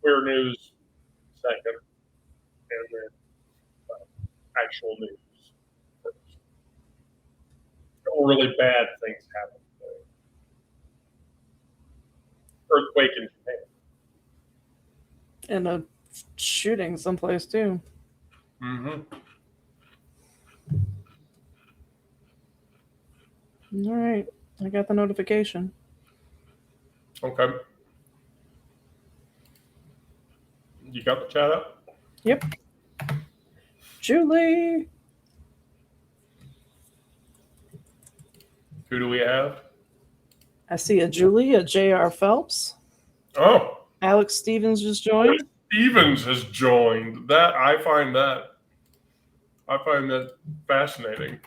queer news second, and then actual news first. Really bad things happen today. Earthquake in Japan. And a shooting someplace too. Mm-hmm. All right. I got the notification. Okay. You got the chat up? Yep. Julie. Who do we have? I see a Julie, a J.R. Phelps. Oh, Alex Stevens just joined. Stevens has joined. I find that fascinating.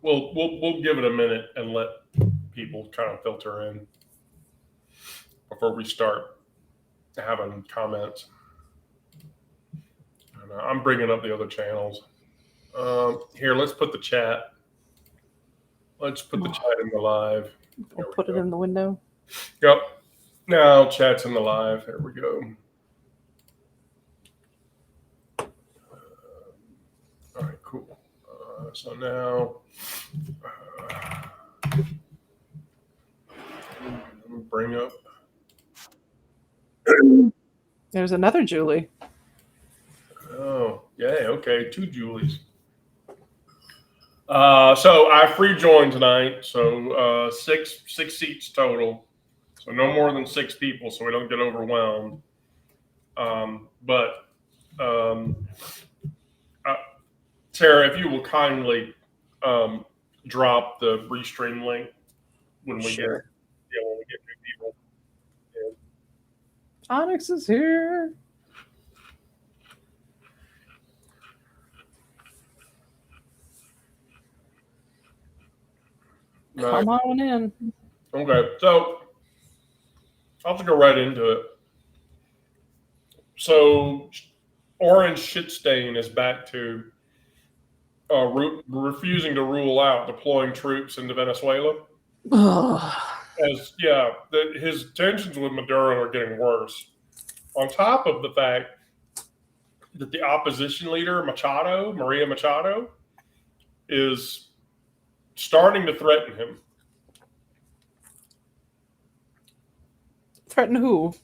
We'll give it a minute and let people kind of filter in before we start having comments. And, I'm bringing up the other channels. Here, let's put the chat. Let's put the chat in the live. We'll put it in the window. Yep. Now chat's in the live. There we go. All right, cool. So now, let me bring up. There's another Julie. Oh, yeah. Okay, 2 Julies. So I free joined tonight. So 6 seats total. So no more than 6 people, so we don't get overwhelmed. Sarah, if you will kindly drop the restream link when we get new people. Yeah. Onyx is here. Come on in. Okay, so I'll just go right into it. So Orange Shitstain is back to refusing to rule out deploying troops into Venezuela. His tensions with Maduro are getting worse. On top of the fact that the opposition leader, Maria Machado, is starting to threaten him. Threaten who?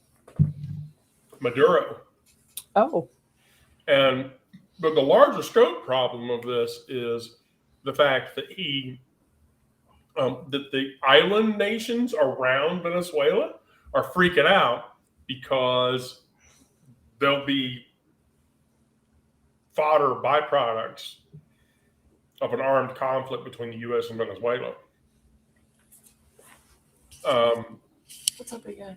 Maduro. Oh. But the larger scope problem of this is the fact that that the island nations around Venezuela are freaking out because there'll be fodder byproducts of an armed conflict between the U.S. and Venezuela. What's up, big guy?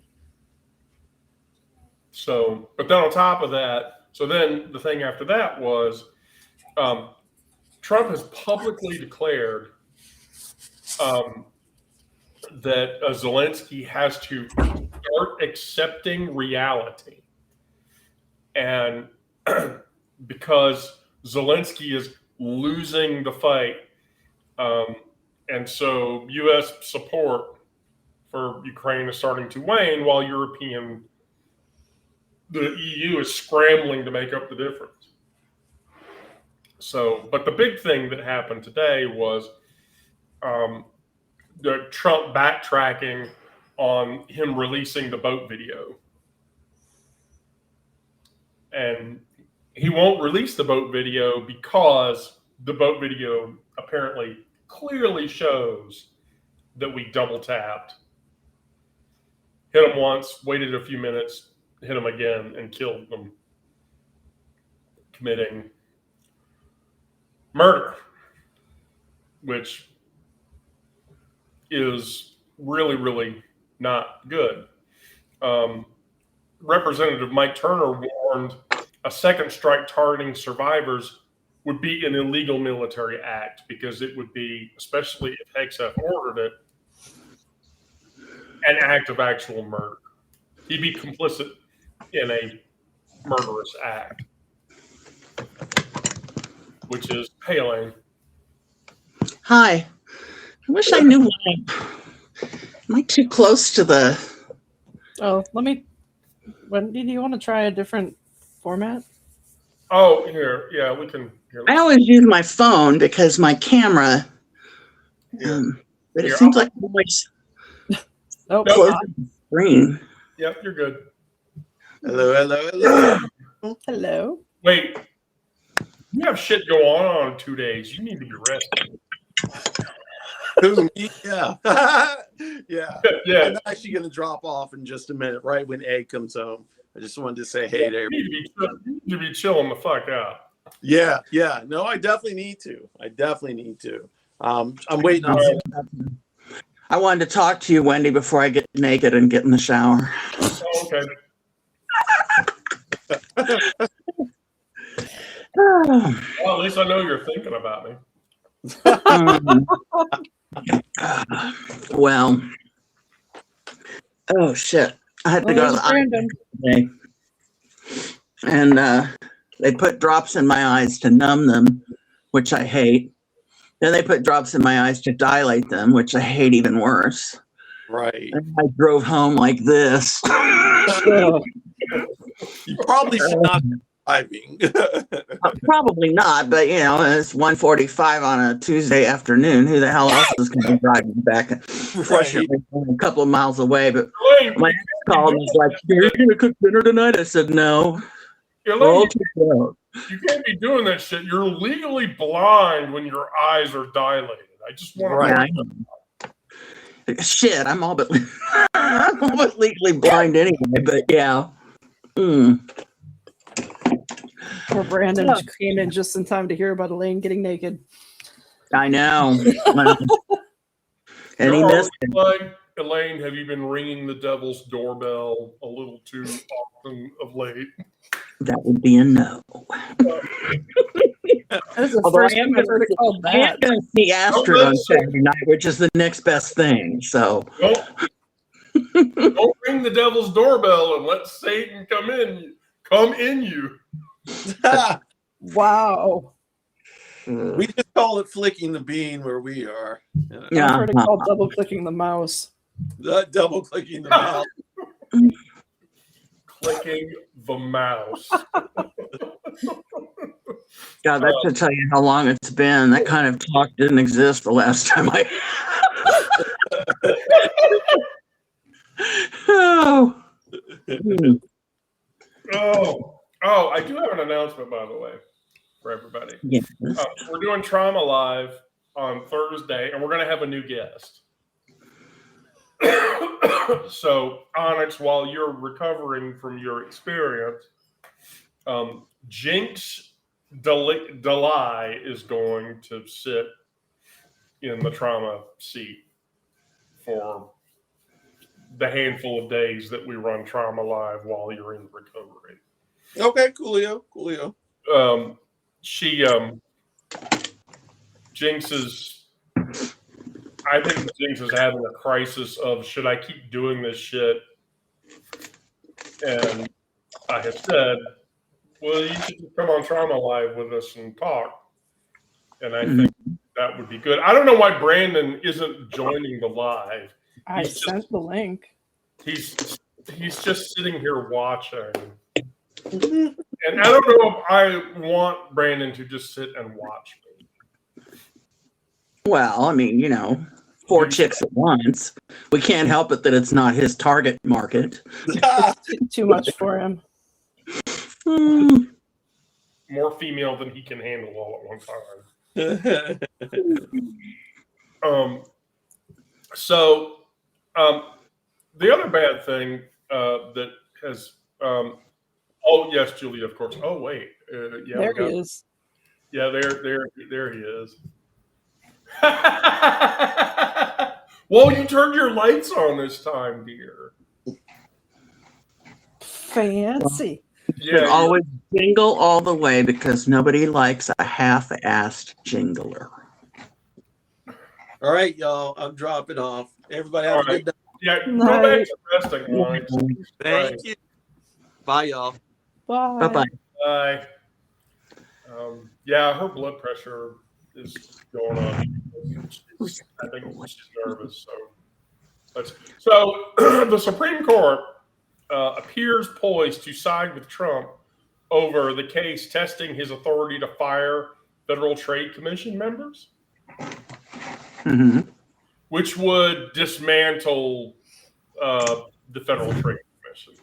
So, but then on top of that, so then the thing after that was Trump has publicly declared that Zelensky has to start accepting reality. And because Zelensky is losing the fight, and so U.S. support for Ukraine is starting to wane while the EU is scrambling to make up the difference. So, but the big thing that happened today was the Trump backtracking on him releasing the boat video. And he won't release the boat video because the boat video apparently clearly shows that we double tapped. Hit him once, waited a few minutes, hit him again, and killed them, committing murder, which is really, really not good. Representative Mike Turner warned a second strike targeting survivors would be an illegal military act because it would be, especially if Hegseth ordered it, an act of actual murder. He'd be complicit in a murderous act. which is Hey Elaine. Hi. I wish I knew why. Am I too close to the... Oh, Wendy, do you want to try a different format? Oh, here, yeah, we can. Here, I always use my phone because my camera... but it Here, seems like I'm always Oh, close to the screen. Yep, you're good. Hello. hello. Wait, you have shit go on 2 days. You need to be rested. Who, me? Yeah. Yeah. Yeah, I'm actually going to drop off in just a minute, right when Egg comes home. I just wanted to say hey there. you need to be chilling the fuck out. Yeah. No, I definitely need to. I'm waiting on I wanted to talk to you, Wendy, before I get naked and get in the shower. Oh, okay. Well, at least I know you're thinking about me. Well, oh shit! I had to go to the eye Brandon. today, and they put drops in my eyes to numb them, which I hate. Then they put drops in my eyes to dilate them, which I hate even worse. right. And I drove home like this. You probably should not be driving. Probably not, but you know, it's 1:45 on a Tuesday afternoon. Who the hell else is going to be driving back? Fortunately, a couple of miles away. But Elaine, my ex called and was like, "You're going to cook dinner tonight?" I said, "No." Elaine, you can't be doing that shit. You're legally blind when your eyes are dilated. I just want Right. Shit, I'm all but legally blind anyway. But yeah. Poor Brandon came in just in time to hear about Elaine getting naked. I know. And he to. missed it. Elaine, have you been ringing the devil's doorbell a little too often of late? That would be a no. That's the Although first I am time I've heard it called I am that. going to see Astrid on Saturday night, which is the next best thing. So Don't ring the devil's doorbell and let Satan come in you. Wow. We just call it flicking the bean where we are. I've heard it called double clicking the mouse. Double clicking the mouse. Clicking the mouse. God, that should tell you how long it's been. That kind of talk didn't exist the last time I. Oh. Oh, I do have an announcement, by the way, for everybody. Yes. We're doing Trauma Live on Thursday, and we're going to have a new guest. So, Onyx, while you're recovering from your experience, Jinx Delay is going to sit in the trauma seat for the handful of days that we run Trauma Live while you're in recovery. Okay, coolio. I think Jinx is having a crisis of, should I keep doing this shit? And I have said, well, you should just come on Trauma Live with us and talk. And I think that would be good. I don't know why Brandon isn't joining the live. I sent the link. He's just sitting here watching. And I don't know if I want Brandon to just sit and watch me. Well, I mean, you know, 4 chicks at once. We can't help it that it's not his target market. Too much for him. More female than he can handle all at one time. So the other bad thing that has oh yes, Julia, of course. Oh wait, yeah, There he is. Yeah, there he is. Well, you turned your lights on this time, dear. Fancy. Should always jingle all the way because nobody likes a half-assed jingler. All right, y'all. I'm dropping off. Everybody have a good night. Yeah, go back to resting, Mike. Thank you. Bye, y'all. Bye. Bye-bye. Bye. Yeah, her blood pressure is going up. I think she's nervous. So the Supreme Court appears poised to side with Trump over the case testing his authority to fire Federal Trade Commission members, which would dismantle the Federal Trade Commission.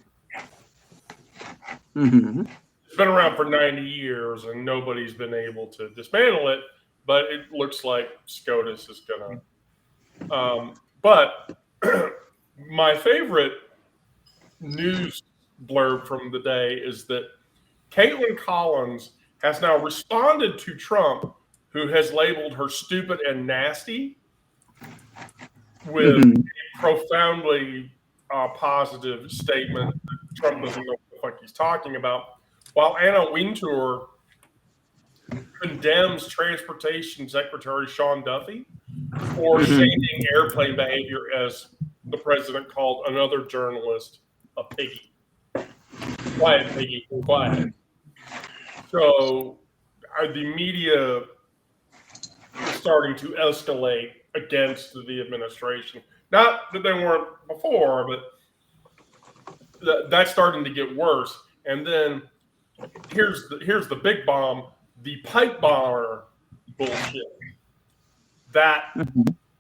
It's been around for 90 years and nobody's been able to dismantle it, but it looks like SCOTUS is going to. But my favorite news blurb from the day is that Caitlin Collins has now responded to Trump, who has labeled her stupid and nasty, with a profoundly positive statement that Trump doesn't know what the fuck he's talking about. While Anna Wintour condemns Transportation Secretary Sean Duffy for shading airplane behavior, as the president called another journalist a piggy. Quiet, piggy, quiet. So the media is starting to escalate against the administration. Not that they weren't before, but that's starting to get worse. And then here's the big bomb: the pipe bomber bullshit. That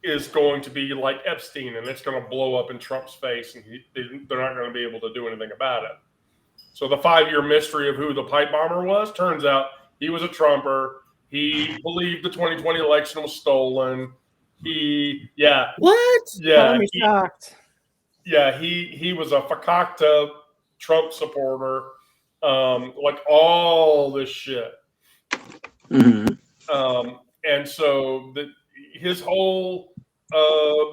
is going to be like Epstein, and it's going to blow up in Trump's face, and they're not going to be able to do anything about it. So the 5-year mystery of who the pipe bomber was, turns out he was a Trumper. He believed the 2020 election was stolen. What? Yeah, I'm shocked. Yeah, he was a fakakta Trump supporter, like all this shit. And so his whole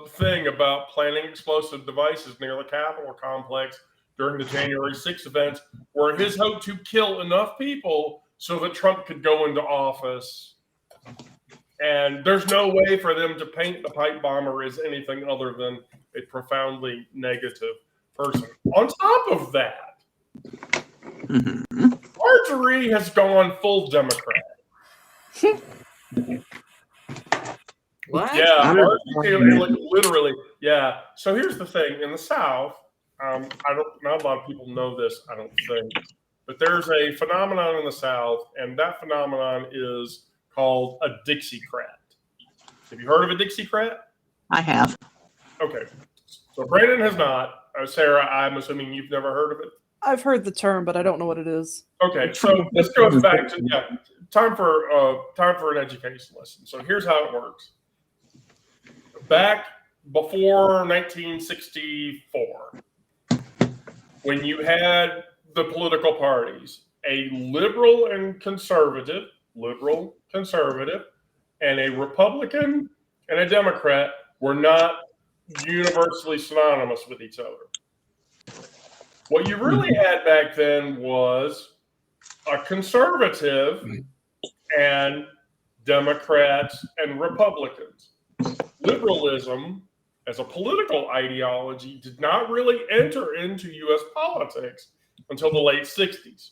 thing about planning explosive devices near the Capitol complex during the January 6th events were his hope to kill enough people so that Trump could go into office. And there's no way for them to paint the pipe bomber as anything other than a profoundly negative person. On top of that, Marjorie has gone full Democrat. What? Yeah, Marjorie, like, literally. Yeah. So here's the thing: in the South, not a lot of people know this, I don't think, but there's a phenomenon in the South, and that phenomenon is called a Dixiecrat. Have you heard of a Dixiecrat? I have. Okay. So Brandon has not. Sarah, I'm assuming you've never heard of it. I've heard the term, but I don't know what it is. Okay, so this goes back to time for an education lesson. So here's how it works. Back before 1964, when you had the political parties, a liberal and conservative, and a Republican and a Democrat were not universally synonymous with each other. What you really had back then was a conservative and Democrats and Republicans. Liberalism as a political ideology did not really enter into U.S. politics until the late 60s.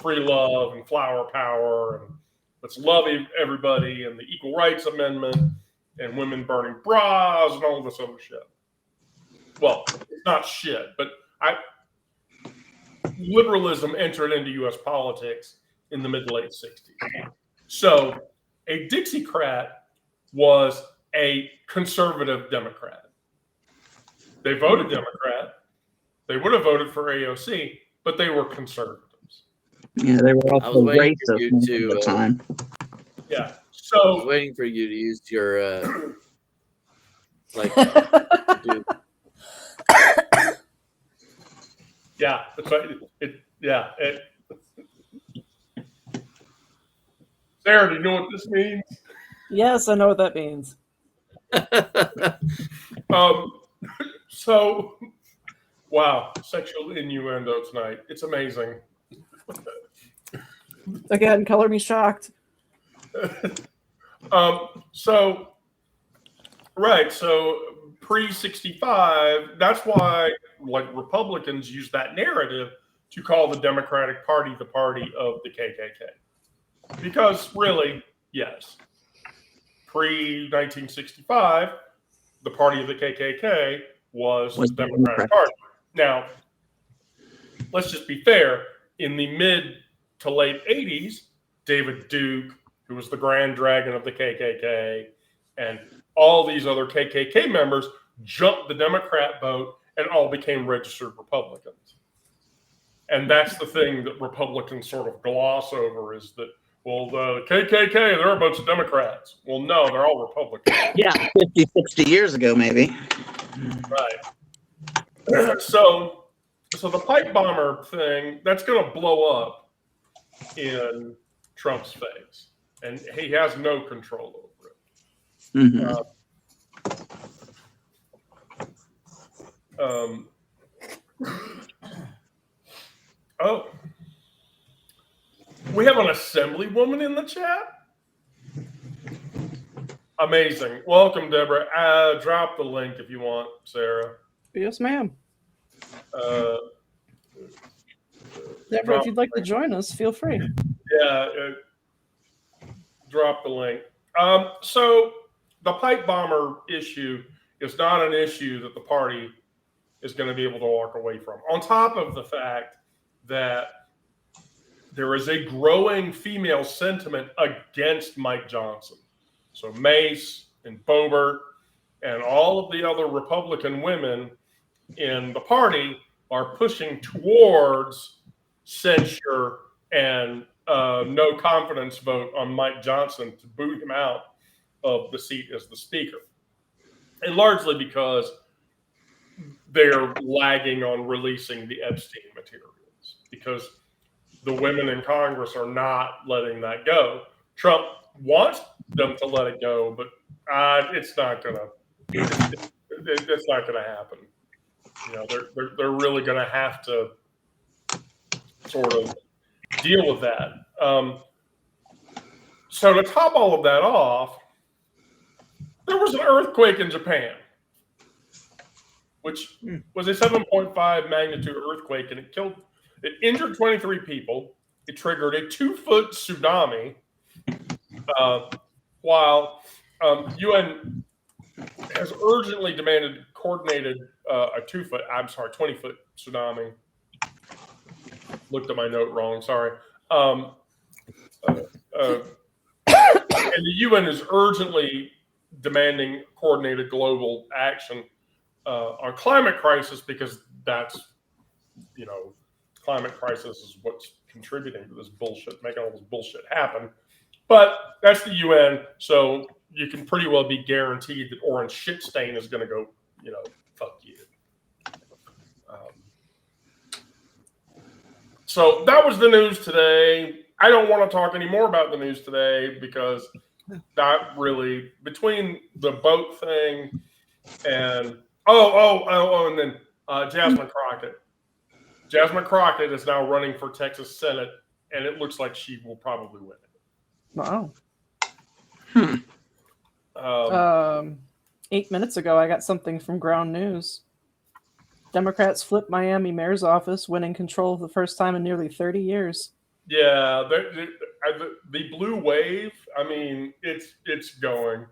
Free love and flower power and let's love everybody and the Equal Rights Amendment and women burning bras and all this other shit. Well, it's not shit, but liberalism entered into U.S. politics in the mid-late 60s. So a Dixiecrat was a conservative Democrat. They voted Democrat. They would have voted for AOC, but they were conservatives. Yeah, they were also racist at the time. Yeah. I So was waiting for you to use your yeah, that's right. Sarah, do you know what this means? Yes, I know what that means. So, wow, sexual innuendo tonight. It's amazing. Again, color me shocked. So pre-65, that's why like Republicans use that narrative to call the Democratic Party the party of the KKK. Because really, yes, pre-1965, the party of the KKK was the Democratic Party. Now, let's just be fair. In the mid to late 80s, David Duke, who was the Grand Dragon of the KKK, and all these other KKK members jumped the Democrat vote and all became registered Republicans. And that's the thing that Republicans sort of gloss over is that, well, the KKK, they're a bunch of Democrats. Well, no, they're all Republicans. Yeah, 50, 60 years ago, maybe. Right. So the pipe bomber thing, that's going to blow up in Trump's face. And he has no control over it. Mm-hmm. Oh, we have an assemblywoman in the chat. Amazing. Welcome, Deborah. Drop the link if you want, Sarah. Yes, ma'am. Deborah, if you'd like to join us, feel free. Yeah, drop the link. So the pipe bomber issue is not an issue that the party is going to be able to walk away from. On top of the fact that there is a growing female sentiment against Mike Johnson. So Mace and Boebert and all of the other Republican women in the party are pushing towards censure and no confidence vote on Mike Johnson to boot him out of the seat as the speaker. And largely because they're lagging on releasing the Epstein materials because the women in Congress are not letting that go. Trump wants them to let it go, but it's not gonna happen. You know, they're really gonna have to sort of deal with that. So to top all of that off, there was an earthquake in Japan, which was a 7.5 magnitude earthquake, and it injured 23 people. It triggered a 2-foot tsunami, while UN has urgently demanded coordinated a 20-foot tsunami. Looked at my note wrong. Sorry. And the UN is urgently demanding coordinated global action on climate crisis because that's, climate crisis is what's contributing to this bullshit, making all this bullshit happen. But that's the UN, so you can pretty well be guaranteed that Orange Shit Stain is going to go, fuck you. So that was the news today. I don't want to talk any more about the news today because not really between the boat thing and and then Jasmine Crockett. Jasmine Crockett is now running for Texas Senate, and it looks like she will probably win it. Wow. 8 minutes ago, I got something from Ground News. Democrats flip Miami mayor's office, winning control for the first time in nearly 30 years. Yeah, the blue wave, I mean, it's going.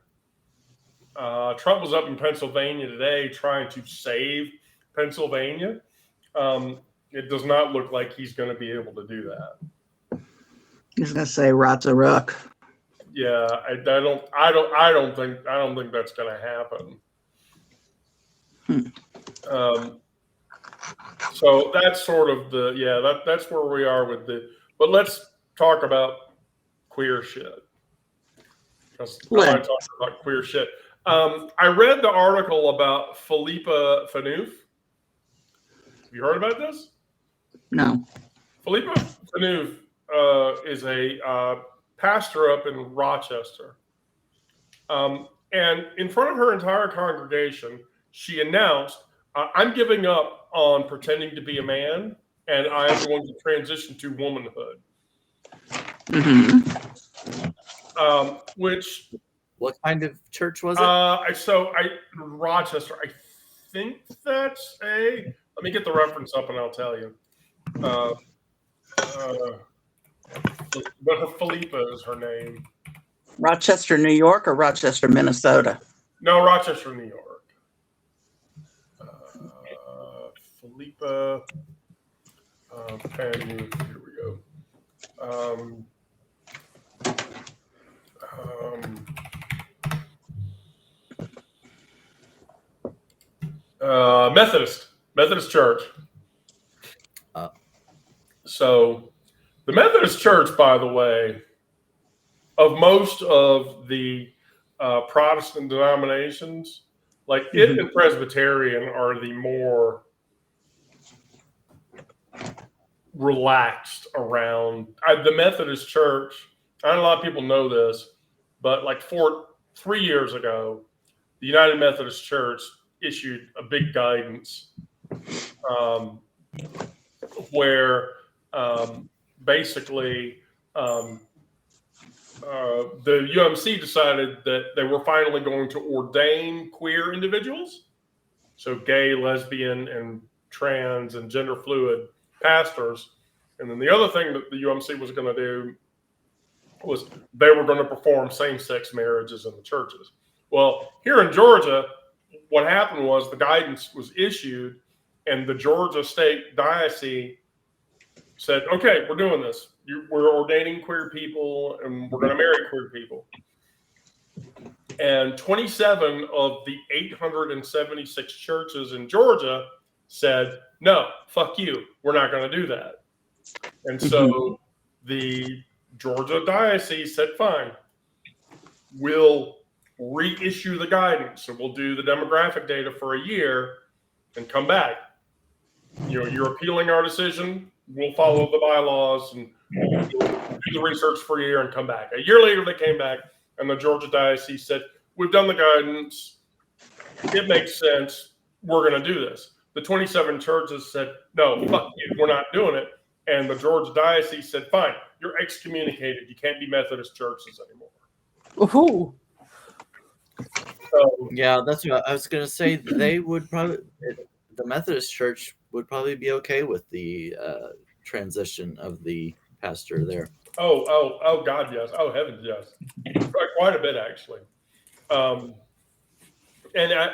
Trump was up in Pennsylvania today trying to save Pennsylvania. It does not look like he's going to be able to do that. He's going to say "Rotza Ruck." Yeah, I don't think that's going to happen. So that's sort of that's where we are with but let's talk about queer shit. Because I want to talk about queer shit. I read the article about Philippa Phaneuf. Have you heard about this? No. Philippa Phaneuf is a pastor up in Rochester. And in front of her entire congregation, she announced, I'm giving up on pretending to be a man, and I am going to transition to womanhood. Mm-hmm. What kind of church was it? Rochester, I think that's let me get the reference up and I'll tell you. but her Philippa is her name. Rochester, New York, or Rochester, Minnesota? No, Rochester, New York. Philippa. Here we go. Methodist Church. So the Methodist Church, by the way, of most of the Protestant denominations, like it and Presbyterian are the more relaxed around the Methodist Church. I know a lot of people know this, but like 3 years ago, the United Methodist Church issued a big guidance where basically the UMC decided that they were finally going to ordain queer individuals, so gay, lesbian, and trans and gender fluid pastors. And then the other thing that the UMC was going to do was they were going to perform same-sex marriages in the churches. Well, here in Georgia, what happened was the guidance was issued, and the Georgia State Diocese said, okay, we're doing this. We're ordaining queer people, and we're going to marry queer people. And 27 of the 876 churches in Georgia said, no, fuck you. We're not going to do that. And so the Georgia Diocese said, fine, we'll reissue the guidance. So we'll do the demographic data for a year and come back. You're appealing our decision. We'll follow the bylaws and do the research for a year and come back. A year later, they came back, and the Georgia Diocese said, we've done the guidance. It makes sense. We're going to do this. The 27 churches said, no, fuck you. We're not doing it. And the Georgia Diocese said, fine, you're excommunicated. You can't be Methodist churches anymore. Ooh. So, yeah, that's what I was going to say. They would probably, the Methodist Church would probably be okay with the transition of the pastor there. Oh, God, yes. Oh, heavens, yes. Quite a bit, actually. And I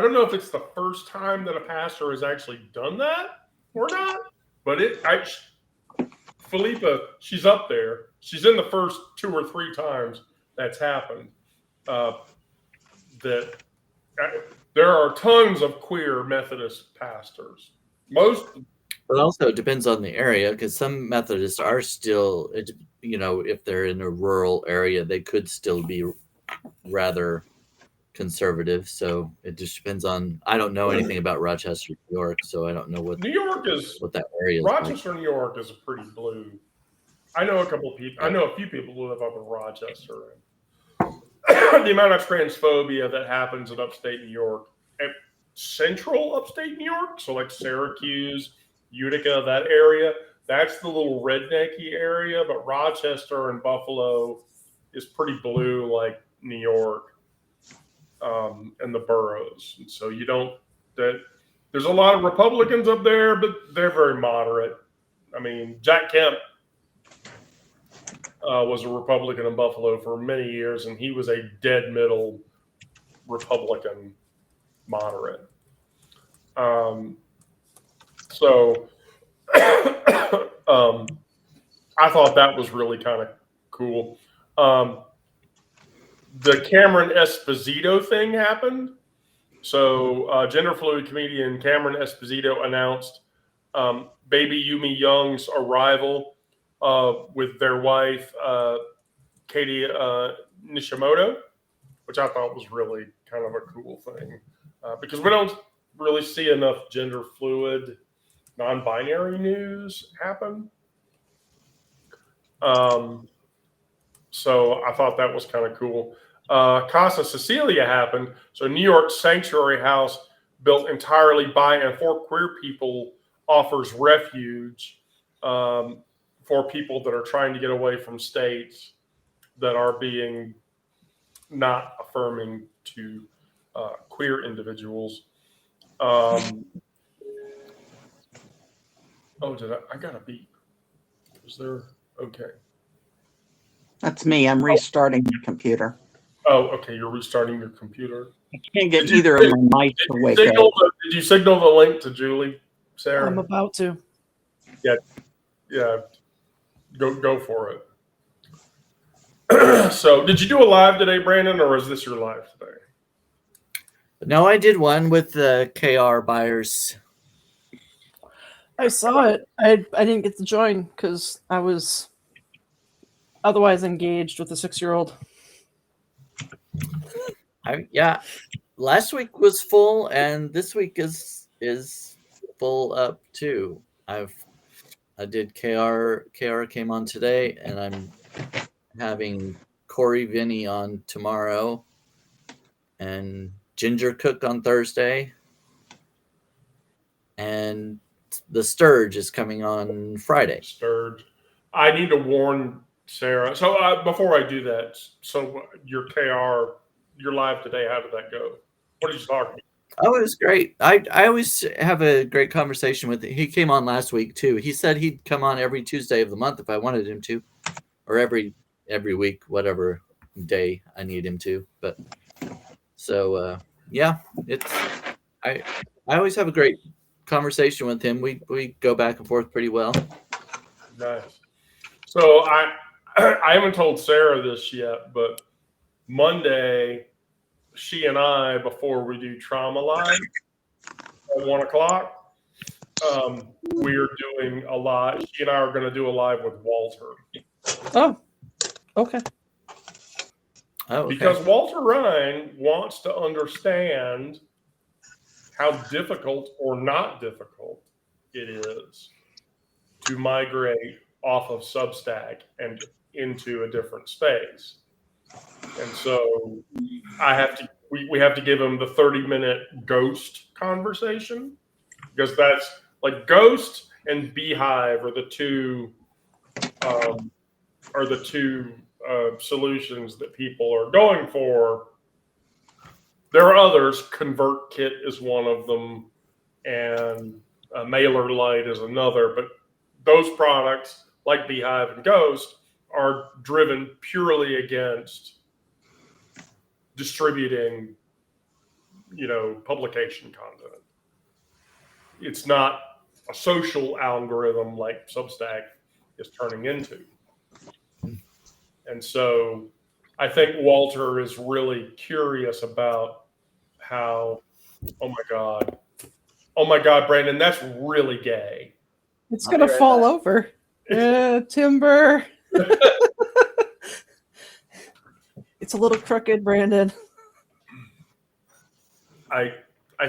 don't know if it's the first time that a pastor has actually done that or not, but Philippa, she's up there. She's in the first 2 or 3 times that's happened. There are tons of queer Methodist pastors. But also it depends on the area, because some Methodists are still, if they're in a rural area, they could still be rather conservative. So it just depends on. I don't know anything about Rochester, New York, so I don't know what New York is. What that area is. Rochester, like. New York is pretty blue. I know a couple of people. I know a few people who live up in Rochester. The amount of transphobia that happens in upstate New York, central upstate New York, so like Syracuse, Utica, that area, that's the little rednecky area. But Rochester and Buffalo is pretty blue, like New York. And the boroughs. And so there's a lot of Republicans up there, but they're very moderate. I mean, Jack Kemp was a Republican in Buffalo for many years, and he was a dead middle Republican moderate. So I thought that was really kind of cool. The Cameron Esposito thing happened. So gender fluid comedian Cameron Esposito announced baby Yumi Young's arrival with their wife, Katie Nishimoto, which I thought was really kind of a cool thing because we don't really see enough gender fluid, non-binary news happen. So I thought that was kind of cool. Casa Cecilia happened. So New York's sanctuary house built entirely by and for queer people offers refuge for people that are trying to get away from states that are being not affirming to queer individuals. I got a beep. Was there? Okay. That's me. I'm restarting the computer. Oh, okay. You're restarting your computer. I can't get either of my mics to wake up. Did you signal the link to Julie, Sarah? I'm about to. Yeah. Go for it. So, did you do a live today, Brandon, or is this your live today? No, I did one with the KR buyers. I saw it. I didn't get to join because I was otherwise engaged with a 6-year-old. Last week was full, and this week is full up too. I did KR came on today, and I'm having Corey Vinny on tomorrow, and Ginger Cook on Thursday, and the Sturge is coming on Friday. Sturge. I need to warn Sarah. So before I do that, so your KR, your live today, how did that go? What did you talk about? Oh, it was great. I always have a great conversation with him. He came on last week too. He said he'd come on every Tuesday of the month if I wanted him to, or every week, whatever day I need him to. But so I always have a great conversation with him. We go back and forth pretty well. Nice. So I haven't told Sarah this yet, but Monday, she and I, before we do Trauma Live at 1:00, we're doing a live. She and I are going to do a live with Walter. Oh, okay. Oh, okay. Because Walter Ryan wants to understand how difficult or not difficult it is to migrate off of Substack and into a different space. And so we have to give him the 30-minute Ghost conversation, because that's like Ghost and Beehive are the two solutions that people are going for. There are others. ConvertKit is one of them, and MailerLite is another. But those products, like Beehive and Ghost, are driven purely against distributing, publication content. It's not a social algorithm like Substack is turning into. And so I think Walter is really curious about how, oh my God, Brandon, that's really gay. It's going to fall over. Timber. It's a little crooked, Brandon. I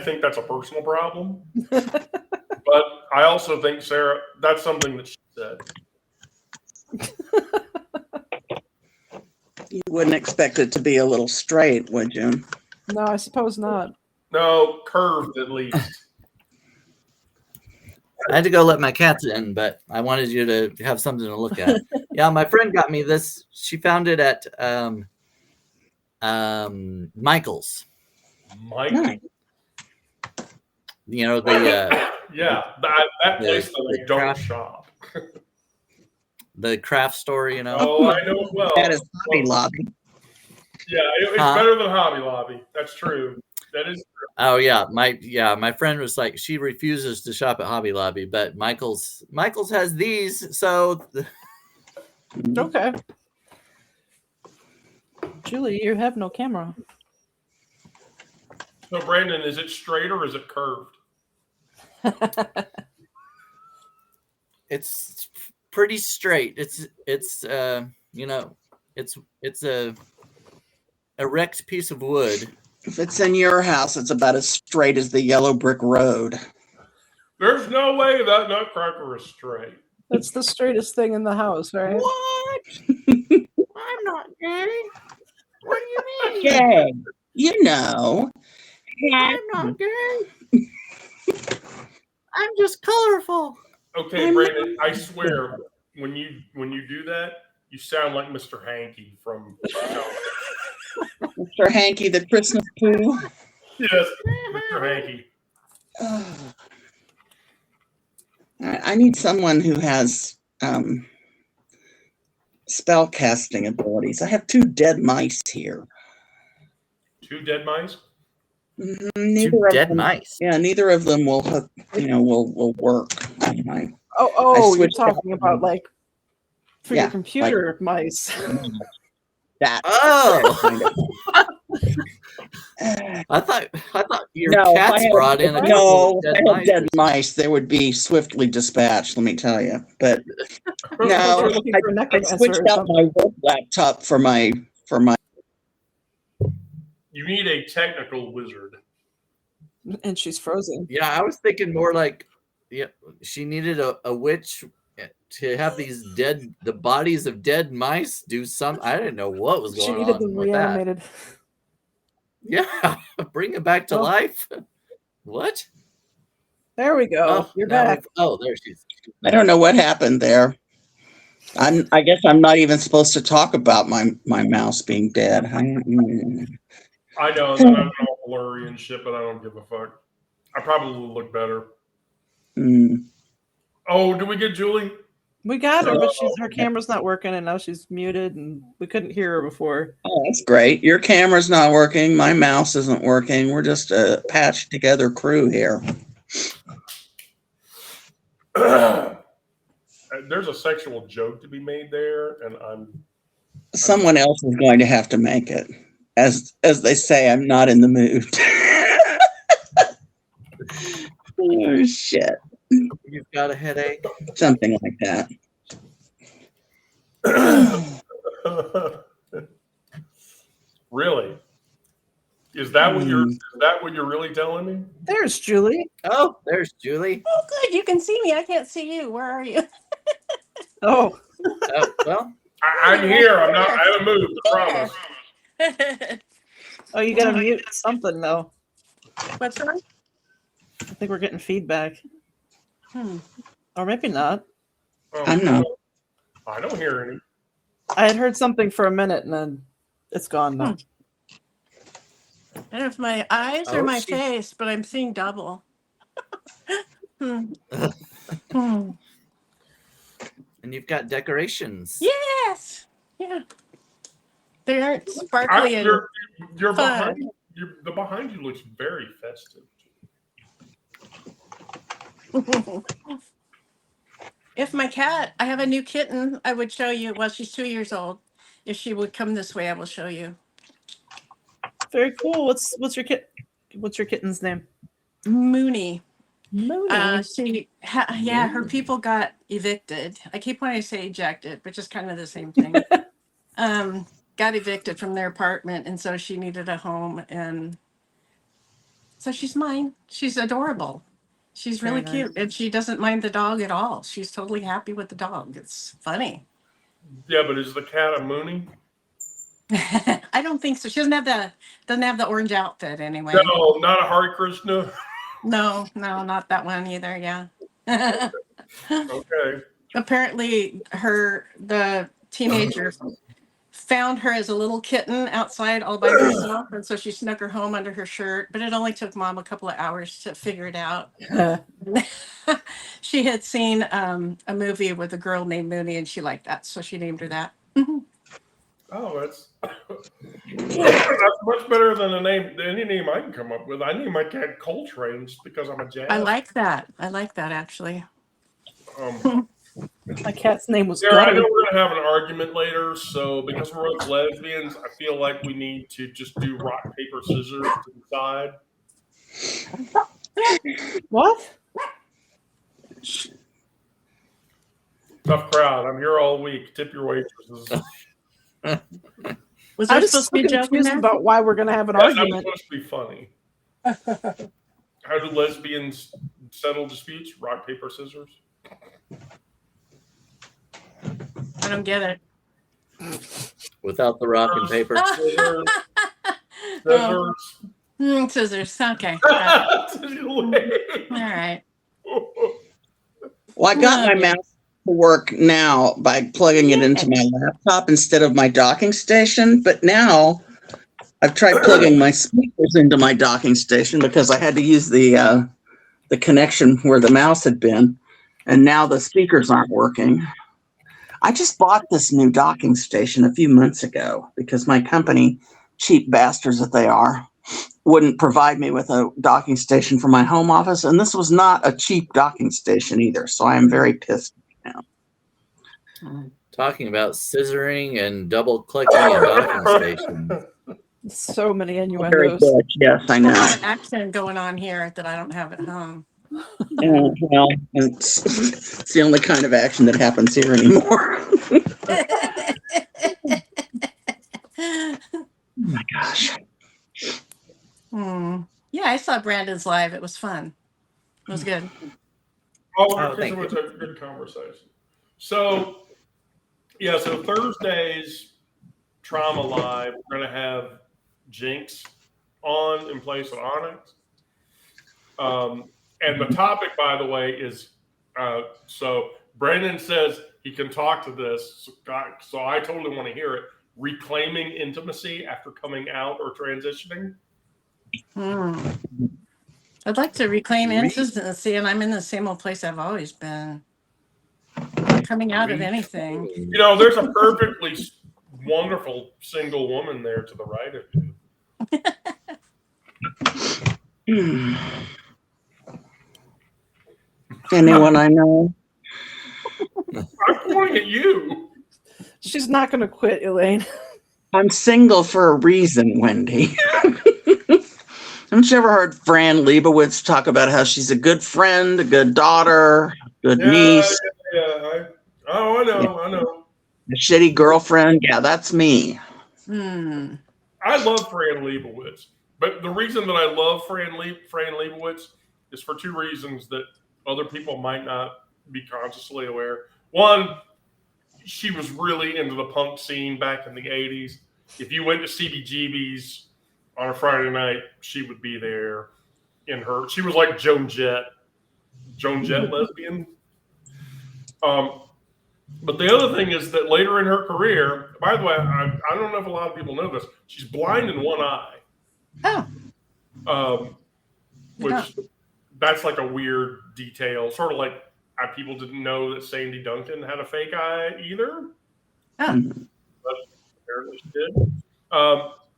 think that's a personal problem. But I also think, Sarah, that's something that she said. You wouldn't expect it to be a little straight, would you? No, I suppose not. No, curved at least. I had to go let my cats in, but I wanted you to have something to look at. Yeah, my friend got me this. She found it at Michael's. Michael. You know, the that place that I don't craft shop. The craft store, you know. Oh, I know it well. That is Hobby Lobby. Yeah, it's better than Hobby Lobby. That's true. That is true. Oh yeah, my friend was like, she refuses to shop at Hobby Lobby, but Michael's has these, so. Okay. Julie, you have no camera. So Brandon, is it straight or is it curved? It's pretty straight. It's a erect piece of wood. If it's in your house, it's about as straight as the yellow brick road. There's no way that nutcracker is straight. That's the straightest thing in the house, right? What? I'm not gay. What do you mean? Gay. You know. I'm not gay. I'm just colorful. Okay, Brandon, I swear, when you do that, you sound like Mr. Hanky from. Mr. Hanky, the Christmas poo. Yes, Mr. Hanky. I need someone who has spell casting abilities. I have 2 dead mice here. 2 dead mice? Neither Two of dead them, mice. Yeah, neither of them will hook, will work. I Oh, you're switched out talking about like for Yeah, your computer mice. that Oh, kind of. I thought your No, if I cats had- brought in a couple No, of if dead I mice. had dead mice, they would be swiftly dispatched. Let me tell you. But no, We're looking for a I necromancer switched or out something. my work laptop for my. You need a technical wizard. And she's frozen. Yeah, I was thinking more like, yeah, she needed a witch to have the bodies of dead mice do some. I didn't know what was She going needed on them with that. reanimated. Yeah, bring it back to Oh. life. What? There we go. You're now back. there she is. I don't know what happened there. I guess I'm not even supposed to talk about my mouse being dead. I know, and then I'm all blurry and shit, but I don't give a fuck. I probably will look better. Oh, did we get Julie? We got her, but her camera's not working, and now she's muted, and we couldn't hear her before. Oh, that's great. Your camera's not working. My mouse isn't working. We're just a patched together crew here. There's a sexual joke to be made there, and Someone else is going to have to make it. As they say, I'm not in the mood. Oh, shit. You've got a headache. Something like that. Really? Is that what you're really telling me? There's Julie. Oh, there's Julie. Oh, good. You can see me. I can't see you. Where are you? Oh, Well, I'm here. I haven't moved. I promise. oh, you gotta mute something though. What's wrong? I think we're getting feedback. Or maybe not. Oh, I know. I don't hear any. I had heard something for a minute, and then it's gone now. I don't know if my eyes or Oh, my she- face, but I'm seeing double. and you've got decorations. Yes. Yeah. They aren't sparkly and You're fun. behind. The behind you looks very festive. If my cat, I have a new kitten, I would show you. Well, she's 2 years old. If she would come this way, I will show you. Very cool. What's your kitten's name? Mooney. Mooney. Her people got evicted. I keep wanting to say ejected, which is kind of the same thing. Got evicted from their apartment, and so she needed a home, and so she's mine. She's adorable. She's really Very nice. cute, and she doesn't mind the dog at all. She's totally happy with the dog. It's funny. Yeah, but is the cat a Mooney? I don't think so. She doesn't have the orange outfit anyway. No, not a Hare Krishna. No, not that one either. Yeah. Okay. Apparently, the teenager found her as a little kitten outside all by herself, and so she snuck her home under her shirt. But it only took Mom a couple of hours to figure it out. She had seen a movie with a girl named Mooney, and she liked that, so she named her that. Oh, that's much better than any name I can come up with. I named my cat Coltrane just because I'm a jazz. I like that actually. My cat's name was Sarah, I Gutty. know we're gonna have an argument later, so because we're both lesbians, I feel like we need to just do rock, paper, scissors to decide. What? Tough crowd. I'm here all week. Tip your waitresses. Was I'm I just supposed to be joking confused there? about why we're gonna have an That was argument. supposed to be funny. How do lesbians settle disputes? Rock, paper, scissors. I don't get it. Without the rock and paper. Scissors. Oh. Scissors. Scissors. Okay. Got it. Scissors. All right. Well, I got my mouse to work now by plugging it into my laptop instead of my docking station. But now I've tried plugging my speakers into my docking station because I had to use the connection where the mouse had been, and now the speakers aren't working. I just bought this new docking station a few months ago because my company, cheap bastards that they are, wouldn't provide me with a docking station for my home office. And this was not a cheap docking station either. So I am very pissed now. Talking about scissoring and double clicking and docking stations. So many Very innuendos. good. Yes, I A know. lot of accent going on here that I don't have at home. Yeah, well, it's the only kind of action that happens here anymore. Oh my gosh. Yeah, I saw Brandon's live. It was fun. It was good. It was a good conversation. So, yeah, so Thursdays, Trauma Live, we're going to have Jinx on in place of Onyx. And the topic, by the way, is so Brandon says he can talk to this. So I totally want to hear it. Reclaiming intimacy after coming out or transitioning. I'd like to reclaim intimacy, and I'm in the same old place I've always been. Coming out of anything. You know, there's a perfectly wonderful single woman there to the right of you. Anyone I know? I'm pointing at you. She's not going to quit, Elaine. I'm single for a reason, Wendy. Haven't you ever heard Fran Lebowitz talk about how she's a good friend, a good daughter, a good niece? Yeah. I know. A shitty girlfriend? Yeah, that's me. I love Fran Lebowitz. But the reason that I love Fran Lebowitz is for two reasons that other people might not be consciously aware. One, she was really into the punk scene back in the 80s. If you went to CBGB's on a Friday night, she would be there she was like Joan Jett lesbian. But the other thing is that later in her career, by the way, I don't know if a lot of people know this, she's blind in one eye. That's like a weird detail, sort of like people didn't know that Sandy Duncan had a fake eye either. But apparently she did.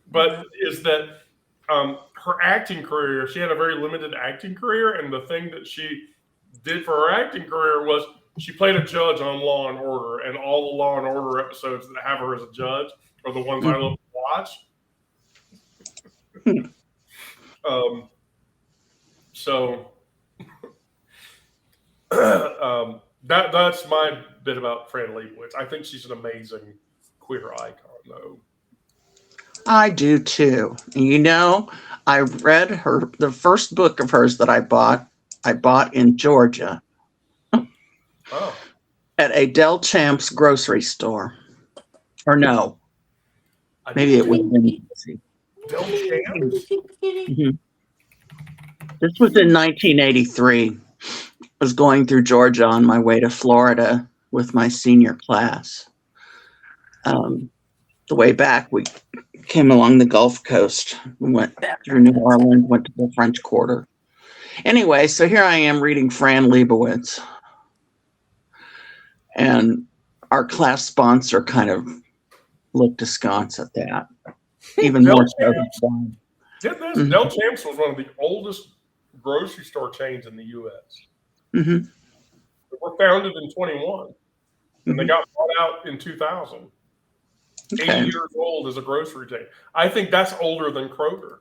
But is that her acting career, she had a very limited acting career, and the thing that she did for her acting career was she played a judge on Law and Order, and all the Law and Order episodes that have her as a judge are the ones I love to watch. So that's my bit about Fran Lebowitz. I think she's an amazing queer icon, though. I do too. You know, I read the first book of hers that I bought in Georgia. At a Del Champs grocery store. Or no. Maybe it was in Del Champs? This was in 1983. I was going through Georgia on my way to Florida with my senior class. The way back, we came along the Gulf Coast, went through New Orleans, went to the French Quarter. Anyway, so here I am reading Fran Lebowitz. And our class sponsor kind of looked askance at that. Even more so than Get this, Del Champs was one of the oldest grocery store chains in the U.S. They were founded in 21, and they got bought out in 2000. Okay. 80 years old as a grocery chain. I think that's older than Kroger.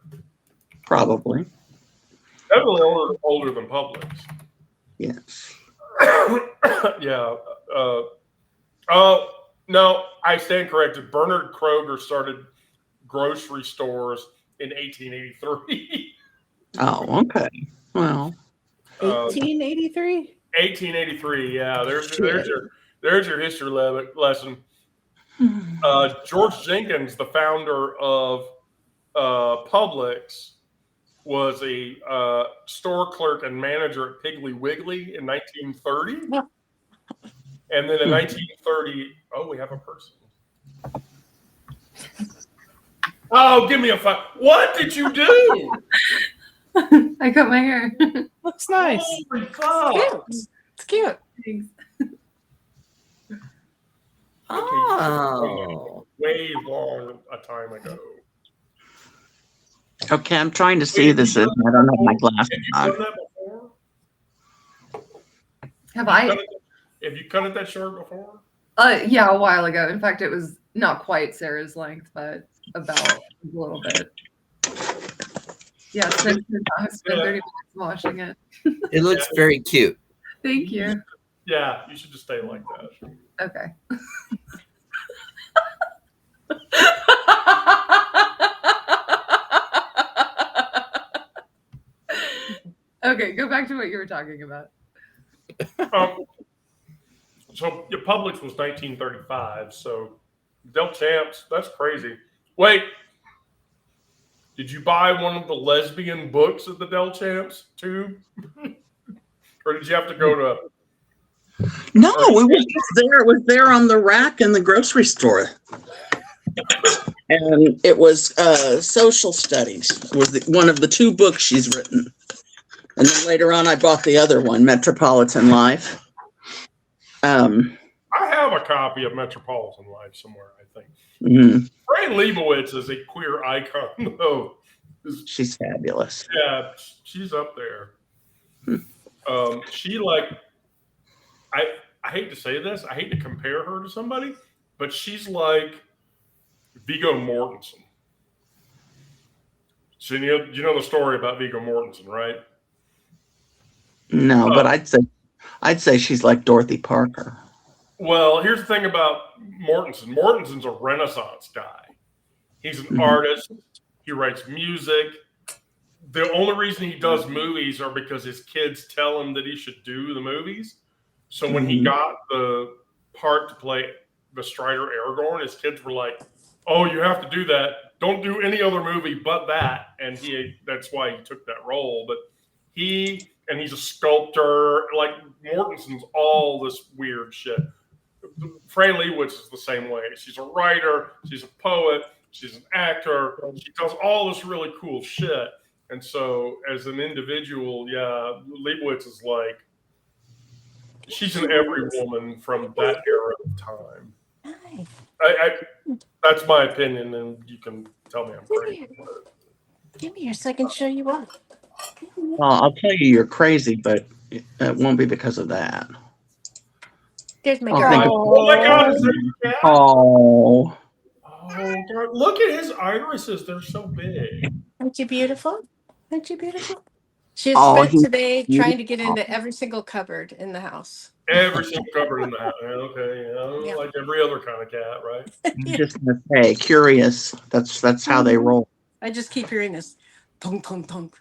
Probably. Definitely older than Publix. Yes. Yeah. No, I stand corrected. Bernard Kroger started grocery stores in 1883. Oh, okay. Well. 1883? 1883, yeah. There's your history lesson. George Jenkins, the founder of Publix, was a store clerk and manager at Piggly Wiggly in 1930. And then in 1930, we have a person. Oh, give me a five. What did you do? I cut my hair. Looks nice. Holy fuck. It's cute. Thanks. Oh. Way long a time ago. Okay, I'm trying to see this. I don't have my glasses Have on. you done that before? Have you cut it that short before? Yeah, a while ago. In fact, it was not quite Sarah's length, but about a little bit. Yeah, spend 30 minutes watching it. It looks very cute. Thank you. Yeah, you should just stay like that. Okay. Okay, go back to what you were talking about. So your Publix was 1935. So Del Champs, that's crazy. Wait, did you buy one of the lesbian books at the Del Champs too, or did you have to go to? No, it was just there. It was there on the rack in the grocery store. And it was social studies. It was one of the 2 books she's written. And then later on, I bought the other one, Metropolitan Life. I have a copy of Metropolitan Life somewhere, I think. Mm-hmm. Fran Lebowitz is a queer icon, though. She's fabulous. Yeah, she's up there. She I hate to say this, I hate to compare her to somebody, but she's like Viggo Mortensen. So you know the story about Viggo Mortensen, right? No, but I'd say she's like Dorothy Parker. Well, here's the thing about Mortensen. Mortensen's a Renaissance guy. He's an artist. He writes music. The only reason he does movies are because his kids tell him that he should do the movies. So when he got the part to play the Strider Aragorn, his kids were like, "Oh, you have to do that. Don't do any other movie but that." And that's why he took that role. But he's a sculptor. Like Mortensen's all this weird shit. Fran Lebowitz is the same way. She's a writer. She's a poet. She's an actor. She does all this really cool shit. And so as an individual, yeah, Lebowitz is like, she's an every woman from that era of time. Nice. That's my opinion, and you can tell me I'm crazy. Give me your second show you up. Well, I'll tell you you're crazy, but it won't be because of that. There's my Oh my God! Is there your cat? Oh. Oh, God. Look at his irises. They're so big. Aren't you beautiful? Aren't you beautiful? She has Oh, spent today he's trying to get into every single cupboard in the house. Every single cupboard in the house. Okay, like every other kind of cat, right? I'm just gonna say, curious. That's how they roll. I just keep hearing this tonk, tonk, tonk.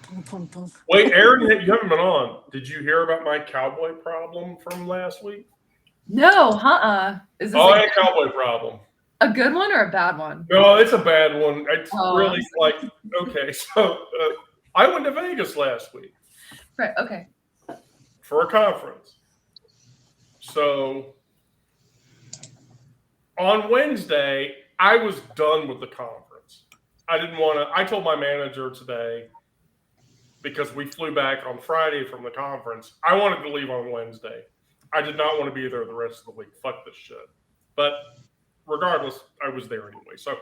Tonk, tonk, tonk. Wait, Aaron, you haven't been on. Did you hear about my cowboy problem from last week? No, Is this I had a cowboy problem. a good one or a bad one? No, it's a bad one. It's really like, okay, so I went to Vegas last week. Right, okay. For a conference. So on Wednesday, I was done with the conference. I told my manager today, because we flew back on Friday from the conference, I wanted to leave on Wednesday. I did not want to be there the rest of the week. Fuck this shit. But regardless, I was there anyway. So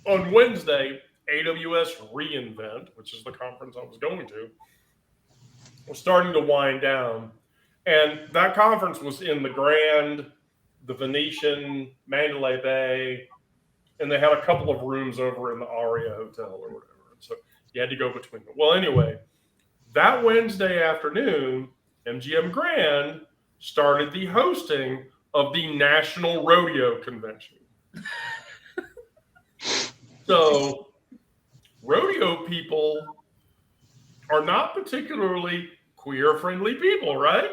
on Wednesday, AWS reInvent, which is the conference I was going to, was starting to wind down. And that conference was in the Grand, the Venetian, Mandalay Bay, and they had a couple of rooms over in the Aria Hotel or whatever. So you had to go between them. Well, anyway, that Wednesday afternoon, MGM Grand started the hosting of the National Rodeo Convention. So rodeo people are not particularly queer-friendly people, right?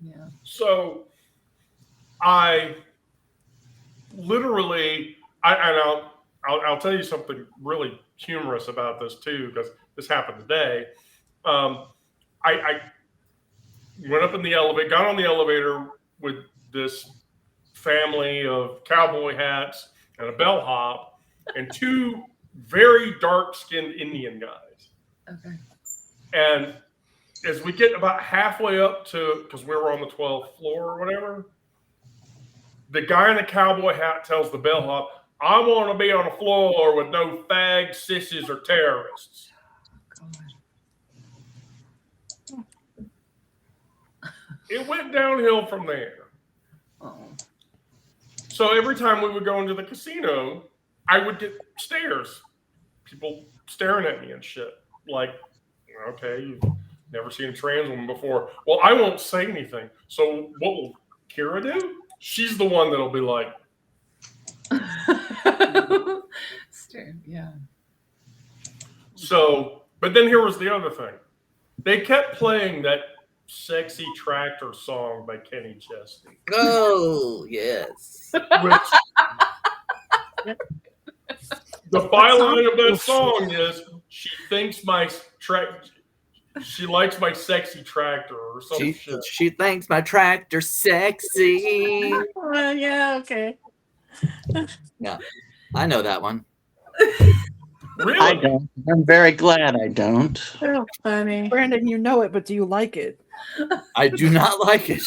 Yeah. So I literally, I'll tell you something really humorous about this too, because this happened today. I went up in the elevator, got on the elevator with this family of cowboy hats and a bellhop and 2 very dark-skinned Indian guys. Okay. And as we get about halfway up to, because we were on the 12th floor or whatever, the guy in the cowboy hat tells the bellhop, "I want to be on the floor with no fags, sissies, or terrorists." It went downhill from there. Oh. So every time we would go into the casino, I would get stares. People staring at me and shit. Like, okay, you've never seen a trans woman before. Well, I won't say anything. So what will Kira do? She's the one that'll be like, Yeah. So, but then here was the other thing. They kept playing that Sexy Tractor song by Kenny Chesney. Oh, yes. Which, the byline of that song is, she likes my sexy tractor or some shit. She thinks my tractor sexy. Yeah, okay. Yeah, I know that one. Really? I don't. I'm very glad I don't. So funny. Brandon, you know it, but do you like it? I do not like it.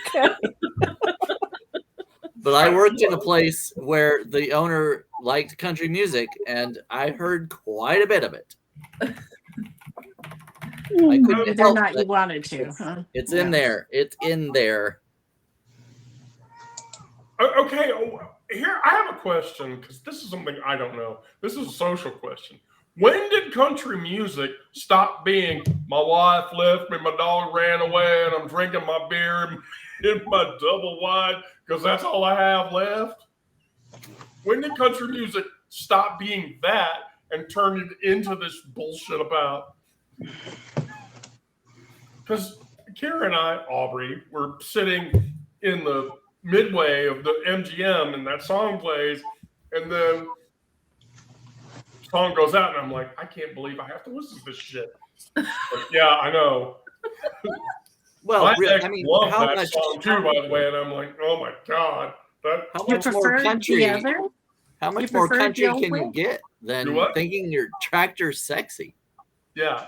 Okay. But I worked in a place where the owner liked country music, and I heard quite a bit of it. I couldn't Whether or help not you it. wanted to, huh? It's in there. It's in there. Okay, here I have a question, because this is something I don't know. This is a social question. When did country music stop being, my wife left me, my dog ran away, and I'm drinking my beer in my double wide because that's all I have left? When did country music stop being that and turn it into this bullshit about? Because Kara and I, Aubrey, were sitting in the midway of the MGM and that song plays, and then the song goes out, and I'm like, I can't believe I have to listen to this shit. But yeah, I know. Well, My really, ex I mean, loved how that much? song too, by the way, and I'm like, oh my god, that. How You much more prefer country? the other? How much You more prefer country the old can you way? get than Do what? thinking your tractor's sexy? Yeah.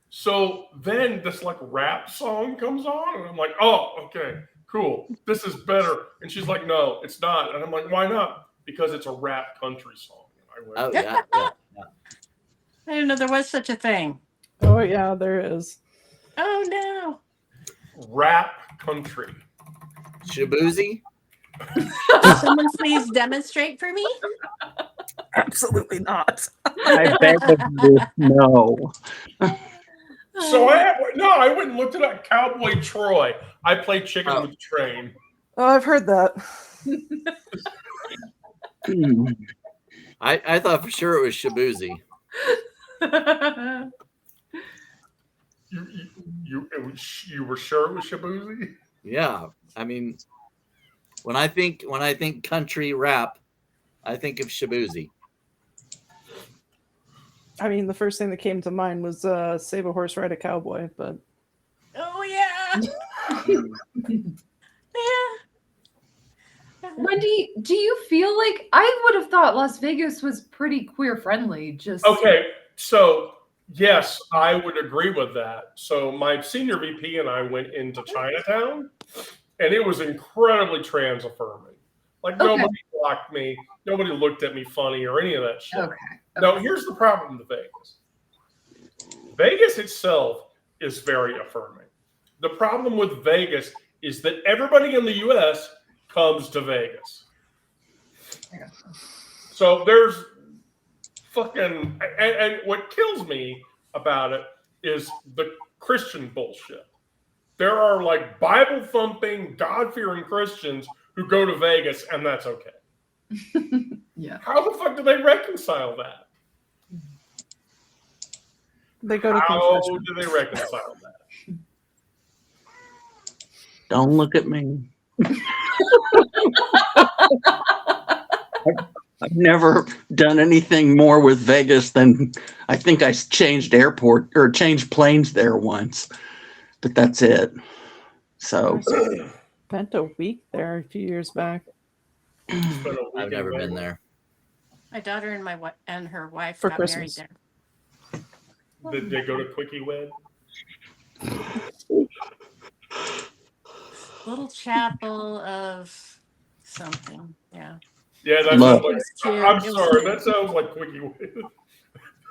So then this like rap song comes on, and I'm like, oh, okay, cool. This is better. And she's like, no, it's not. And I'm like, why not? Because it's a rap country song. And I went, Oh yeah, yeah. I didn't know there was such a thing. Oh yeah, there is. Oh no. rap country. Shabuzi? Someone please demonstrate for me? Absolutely not. I beg of you, no. So I went and looked it up. Cowboy Troy. I played chicken with the train. Oh, I've heard that. I thought for sure it was Shabuzi. You were sure it was Shabuzi? Yeah, I mean, when I think country rap, I think of Shabuzi. I mean, the first thing that came to mind was Save a Horse, Ride a Cowboy, but Oh yeah. Wendy, do you feel like I would have thought Las Vegas was pretty queer friendly? Just Okay, so yes, I would agree with that. So my senior VP and I went into Chinatown, and it was incredibly trans affirming. Like nobody blocked me, nobody looked at me funny or any of that shit. Okay. Now here's the problem with Vegas. Vegas itself is very affirming. The problem with Vegas is that everybody in the U.S. comes to Vegas. So there's fucking, and what kills me about it is the Christian bullshit. There are like Bible thumping, God fearing Christians who go to Vegas, and that's okay. Yeah. How the fuck do they reconcile that? they go to How confession. do they reconcile that? Don't look at me. I've never done anything more with Vegas than I think I changed planes there once, but that's it. So Spent a week there a few years back. I've never been there. My daughter and and her wife For got Christmas. married there. Did they go to Quickie Wed? Little chapel of something. Yeah. Yeah, that Look. sounds like. It's cute. I'm It was sorry, cute. that sounds like Quickie Wave.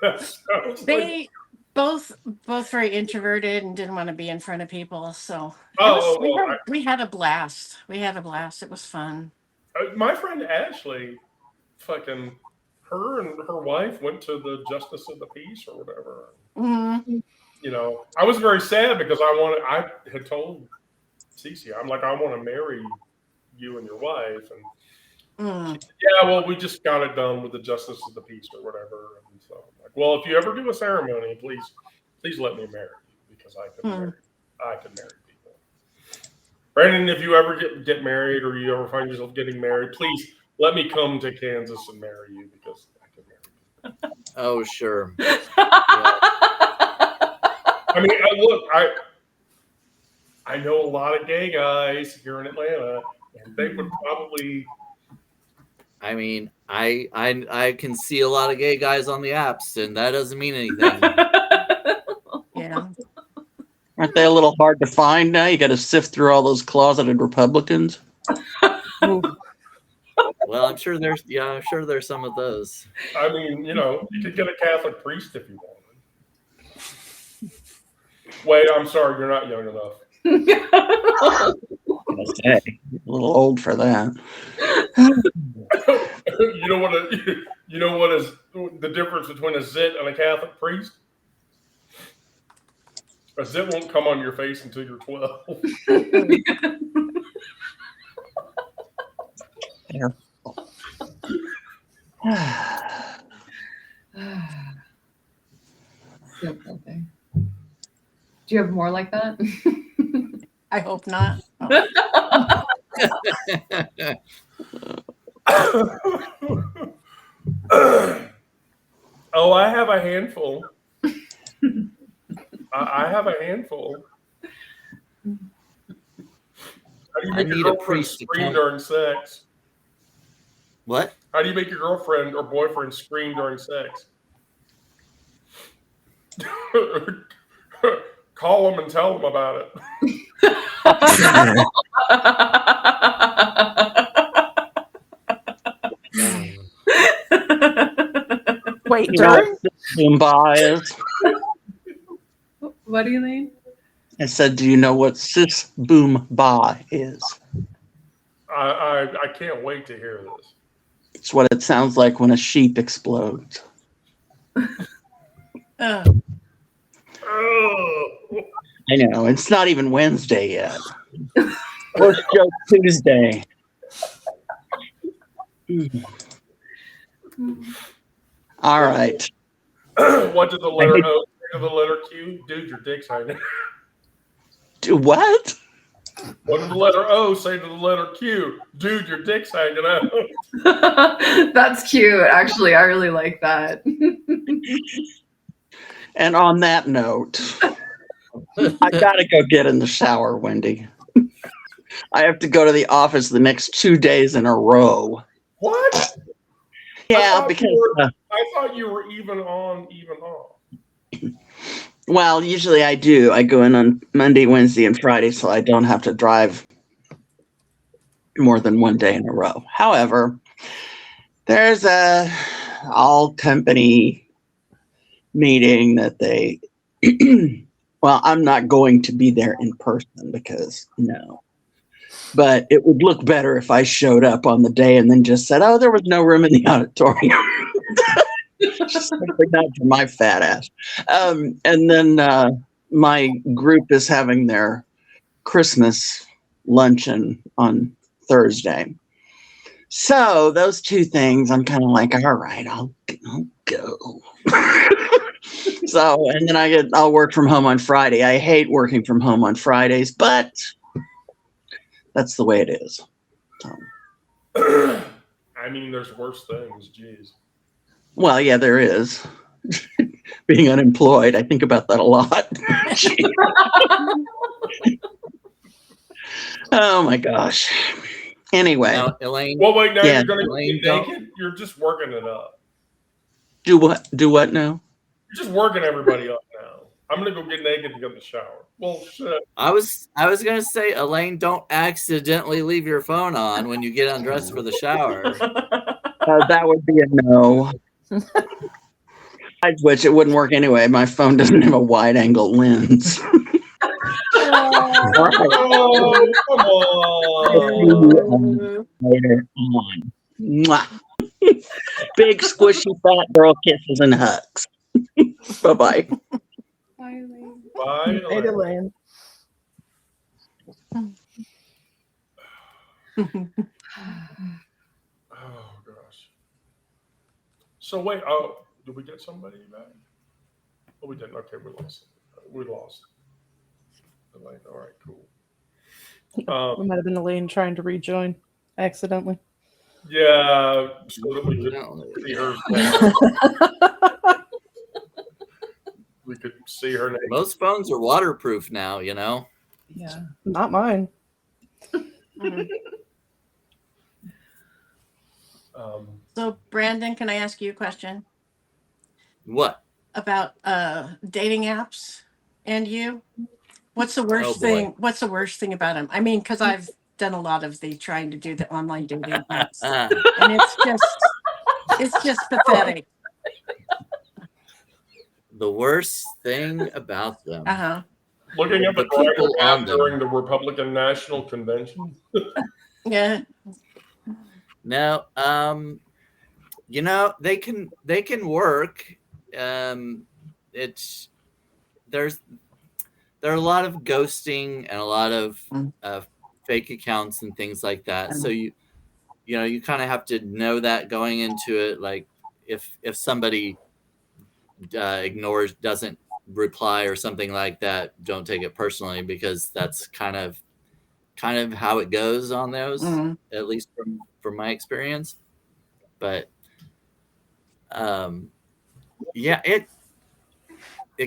That sounds like. They both very introverted and didn't want to be in front of people. So Oh, we had a blast. We had a blast. It was fun. My friend Ashley, fucking, her and her wife went to the Justice of the Peace or whatever. Mm-hmm. You know, I was very sad because I had told Cece, I'm like, I want to marry you and your wife, and she said, yeah, well, we just got it done with the Justice of the Peace or whatever. And so I'm like, well, if you ever do a ceremony, please let me marry you because I can marry people. Brandon, if you ever get married or you ever find yourself getting married, please let me come to Kansas and marry you because I can marry people. Oh, sure. Yeah. I mean, look, I know a lot of gay guys here in Atlanta, and they would probably. I mean, I can see a lot of gay guys on the apps, and that doesn't mean anything. Yeah. Aren't they a little hard to find now? You got to sift through all those closeted Republicans. Well, I'm sure there's some of those. I mean, you could get a Catholic priest if you wanted. Wait, I'm sorry, you're not young enough. Hey, a little old for that. You know what is the difference between a zit and a Catholic priest? A zit won't come on your face until you're 12. So funny. Do you have more like that? I hope not. Oh, I have a handful. I have a handful. How do you make your girlfriend scream during sex? What? How do you make your girlfriend or boyfriend scream during sex? Call them and tell them about it. Wait, You know during? what boom ba is? What do you mean? I said, do you know what sis boom ba is? I can't wait to hear this. It's what it sounds like when a sheep explodes. Oh. I know, it's not even Wednesday yet. First joke Tuesday. All right. What did the letter O say to the letter Q? Dude, your dick's hanging. Do what? What did the letter O say to the letter Q? Dude, your dick's hanging out. That's cute. Actually, I really like that. And on that note, I gotta go get in the shower, Wendy. I have to go to the office the next 2 days in a row. What? Yeah, because I thought you were even on, even off. well, usually I do. I go in on Monday, Wednesday, and Friday, so I don't have to drive more than 1 day in a row. However, there's a all company meeting that they well, I'm not going to be there in person because no. But it would look better if I showed up on the day and then just said, oh, there was no room in the auditorium. Just simply not for my fat ass. And then my group is having their Christmas luncheon on Thursday. So those two things, I'm kind of like, all right, I'll go. So, and then I'll work from home on Friday. I hate working from home on Fridays, but that's the way it is. So. I mean, there's worse things. Jeez. Well, yeah, there is. Being unemployed, I think about that a lot. Oh my gosh. Anyway. Now, Elaine. Well, wait, now Yeah. you're going to Elaine, get naked? You're just working it up. Do what now? You're just working everybody up now. I'm gonna go get naked to get in the shower. Well, shit. I was gonna say, Elaine, don't accidentally leave your phone on when you get undressed for the shower. That would be a no. Which it wouldn't work anyway. My phone doesn't have a wide angle lens. Oh, come on. Later on. Mwah. Big squishy fat girl kisses and hugs. Bye-bye. Bye. Hey, Elaine. Oh gosh. So wait. Oh, did we get somebody back? Oh, we didn't. Okay, we lost. We lost. Elaine. All right, cool. It might have been Elaine trying to rejoin accidentally. Yeah, so that we could see her. We could see her name. Most phones are waterproof now, you know. Yeah, not mine. So, Brandon, can I ask you a question What? about dating apps and you? What's the worst thing? What's the worst thing about them? I mean, because I've done a lot of the trying to do the online dating apps, and it's just pathetic. The worst thing about them. Looking at the people on them. during the Republican National Convention. Yeah. No, you know, they can work. There are a lot of ghosting and a lot of fake accounts and things like that. So you kind of have to know that going into it. Like if somebody ignores, doesn't reply or something like that, don't take it personally, because that's kind of how it goes on those, at least from my experience. But yeah, it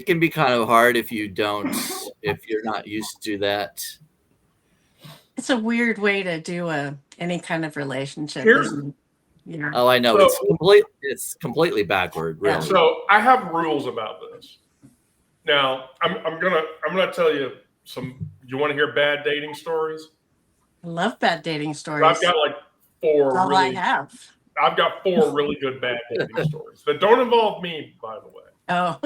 can be kind of hard if you're not used to that. It's a weird way to do any kind of relationship. Yeah. Oh, I know. So, it's completely backward, really. So I have rules about this. Now, I'm gonna tell you some. You want to hear bad dating stories? I love bad dating stories. I've got like four. I have. I've got 4 really good bad dating stories that don't involve me, by the way. Oh.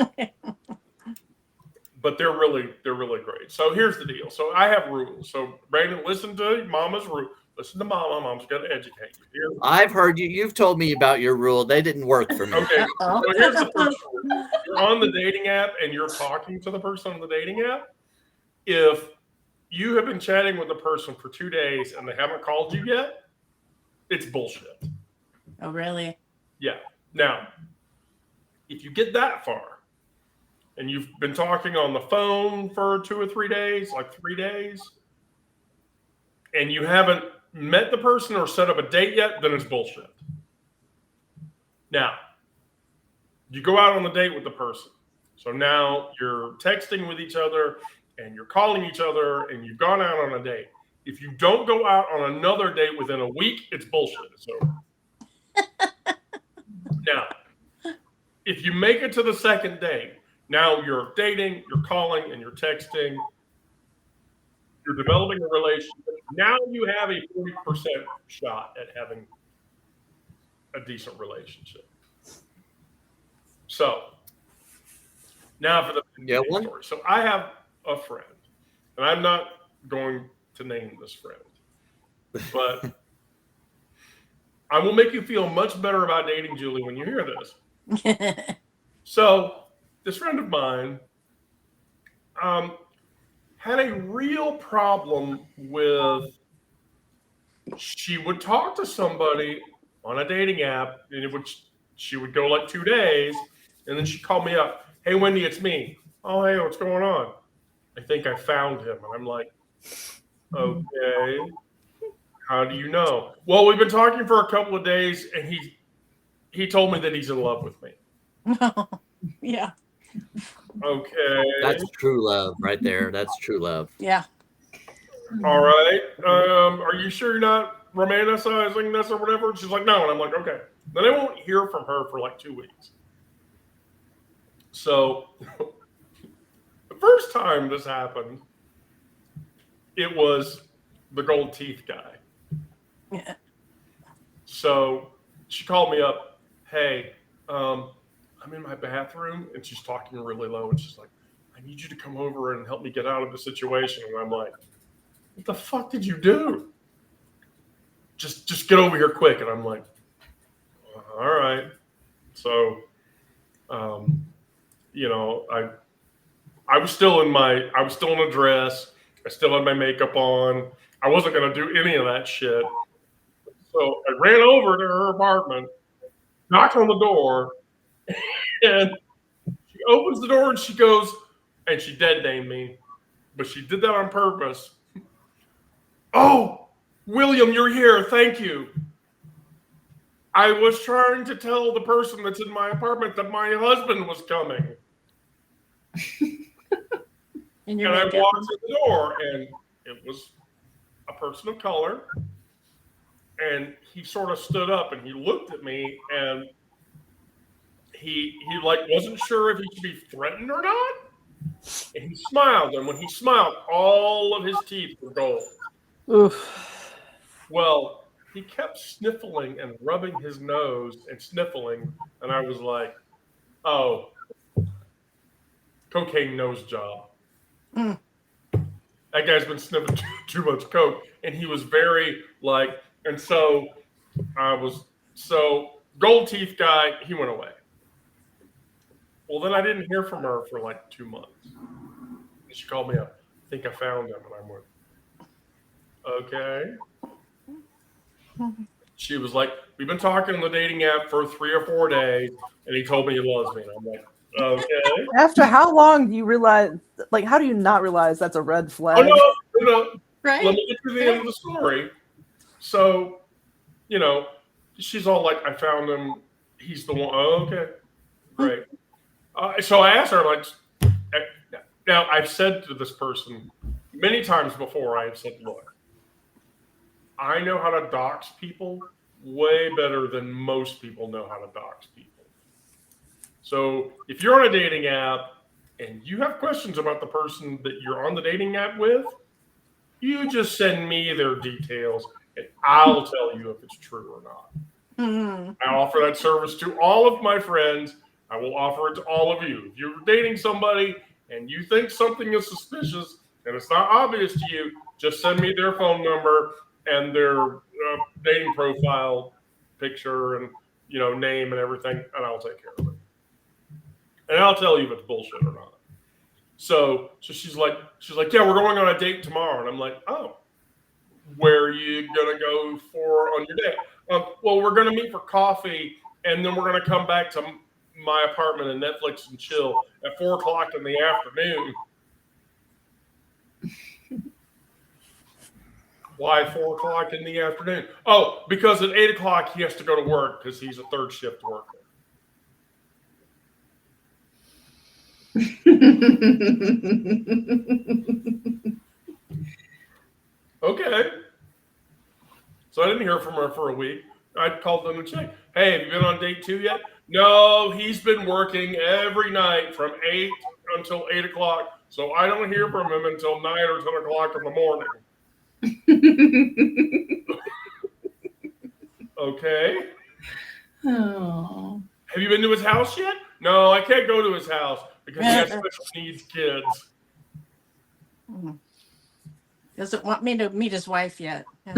But they're really great. So here's the deal. So I have rules. So Brandon, listen to Mama's rule. Listen to Mama. Mama's going to educate you. I've heard you. You've told me about your rule. They didn't work for me. Okay. So here's the first rule. You're on the dating app and you're talking to the person on the dating app. If you have been chatting with the person for 2 days and they haven't called you yet, it's bullshit. Oh, really? Yeah. Now, if you get that far and you've been talking on the phone for 2 or 3 days, like 3 days, and you haven't met the person or set up a date yet, then it's bullshit. Now, you go out on the date with the person. So now you're texting with each other and you're calling each other and you've gone out on a date. If you don't go out on another date within a week, it's bullshit. It's over. Now, if you make it to the second date, now you're dating, you're calling, and you're texting. You're developing a relationship. Now you have a 40% shot at having a decent relationship. So, now for the story. So I have a friend, and I'm not going to name this friend, but I will make you feel much better about dating, Julie, when you hear this. So, this friend of mine had a real problem with, she would talk to somebody on a dating app, and she would go like 2 days, and then she'd call me up. Hey, Wendy, it's me. Oh, hey, what's going on? I think I found him. And I'm like, okay. How do you know? Well, we've been talking for a couple of days, and he told me that he's in love with me. Yeah. Okay. That's true love right there. That's true love. Yeah. All right. Are you sure you're not romanticizing this or whatever? She's like, no. And I'm like, okay. Then I won't hear from her for like 2 weeks. So first time this happened, it was the gold teeth guy. Yeah. So she called me up. Hey, I'm in my bathroom, and she's talking really low, and she's like, I need you to come over and help me get out of the situation. And I'm like, what the fuck did you do? Just get over here quick. And I'm like, all right. So, you know, I was still in a dress. I still had my makeup on. I wasn't going to do any of that shit. So I ran over to her apartment, knocked on the door, and she opens the door and she goes, and she dead named me, but she did that on purpose. Oh, William, you're here. Thank you. I was trying to tell the person that's in my apartment that my husband was coming. And I walked to the door, and it was a person of color. And he sort of stood up and he looked at me, and he like wasn't sure if he should be threatened or not. And he smiled, and when he smiled, all of his teeth were gold. Oof. Well, he kept sniffling and rubbing his nose and sniffling, and I was like, oh, cocaine nose job. Mm. That guy's been sniffing too much coke. And he was very like, and so gold teeth guy, he went away. Well, then I didn't hear from her for like 2 months. And she called me up. I think I found him. And I went, okay. She was like, we've been talking on the dating app for 3 or 4 days, and he told me he loves me. And I'm like, okay. After how long do you realize, like, how do you not realize that's a red flag? Oh, no. Right. Let me get to the end of the story. So, you know, she's all like, I found him. He's the one. Oh, okay. Great. So I asked her, like, now I've said to this person many times before, I have said, look, I know how to dox people way better than most people know how to dox people. So if you're on a dating app and you have questions about the person that you're on the dating app with, you just send me their details and I'll tell you if it's true or not. Mm-hmm. I offer that service to all of my friends. I will offer it to all of you. If you're dating somebody and you think something is suspicious and it's not obvious to you, just send me their phone number and their dating profile picture and, you know, name and everything, and I'll take care of it. And I'll tell you if it's bullshit or not. So she's like, yeah, we're going on a date tomorrow. And I'm like, oh, where are you going to go for on your date? Well, we're going to meet for coffee, and then we're going to come back to my apartment and Netflix and chill at 4:00 in the afternoon. Why 4:00 in the afternoon? Oh, because at 8:00 he has to go to work because he's a third shift worker. Okay. So I didn't hear from her for a week. I called them and checked. Hey, have you been on date 2 yet? No, he's been working every night from 8 until 8:00. So I don't hear from him until 9 or 10 o'clock in the morning. Okay. Oh. Have you been to his house yet? No, I can't go to his house because he has special needs kids. Doesn't want me to meet his wife yet. Yeah.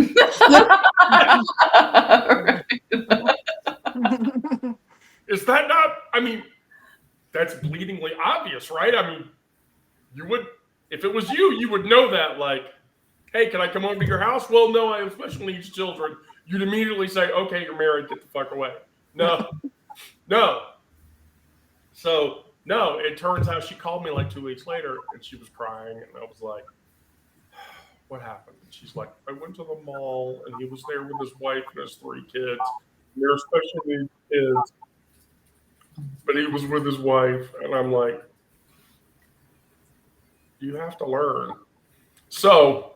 Is that not, I mean, that's bleedingly obvious, right? I mean, you would, if it was you, you would know that, like, hey, can I come over to your house? Well, no, I have special needs children. You'd immediately say, okay, you're married, get the fuck away. No. So, no, it turns out she called me like 2 weeks later and she was crying. And I was like, what happened? And she's like, I went to the mall and he was there with his wife and his 3 kids. They're special needs kids. But he was with his wife. And I'm like, you have to learn. So,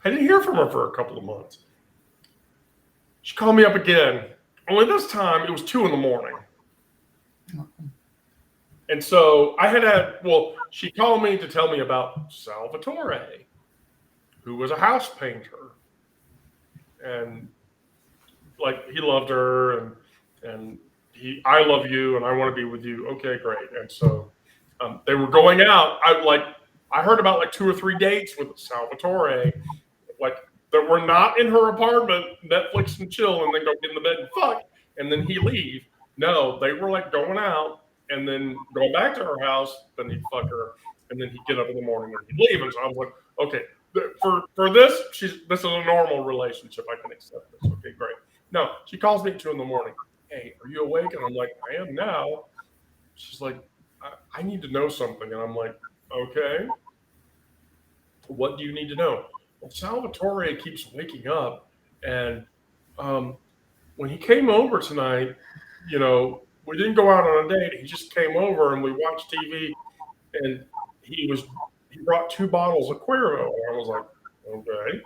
I didn't hear from her for a couple of months. She called me up again. Only this time, it was 2 a.m. And so I well, she called me to tell me about Salvatore, who was a house painter. And like, he loved her, and I love you, and I want to be with you. Okay, great. And so they were going out. I heard about like 2 or 3 dates with Salvatore, like, that were not in her apartment, Netflix and chill, and then go get in the bed and fuck, and then he leave. No, they were like going out and then going back to her house. Then he'd fuck her, and then he'd get up in the morning and he'd leave. And so I was like, okay, for this, this is a normal relationship. I can accept this. Okay, great. No, she calls me at 2 a.m. Hey, are you awake? And I'm like, I am now. She's like, I need to know something. And I'm like, okay. What do you need to know? Well, Salvatore keeps waking up, and when he came over tonight, we didn't go out on a date. He just came over and we watched TV, and he brought 2 bottles of Cuervo. And I was like, okay.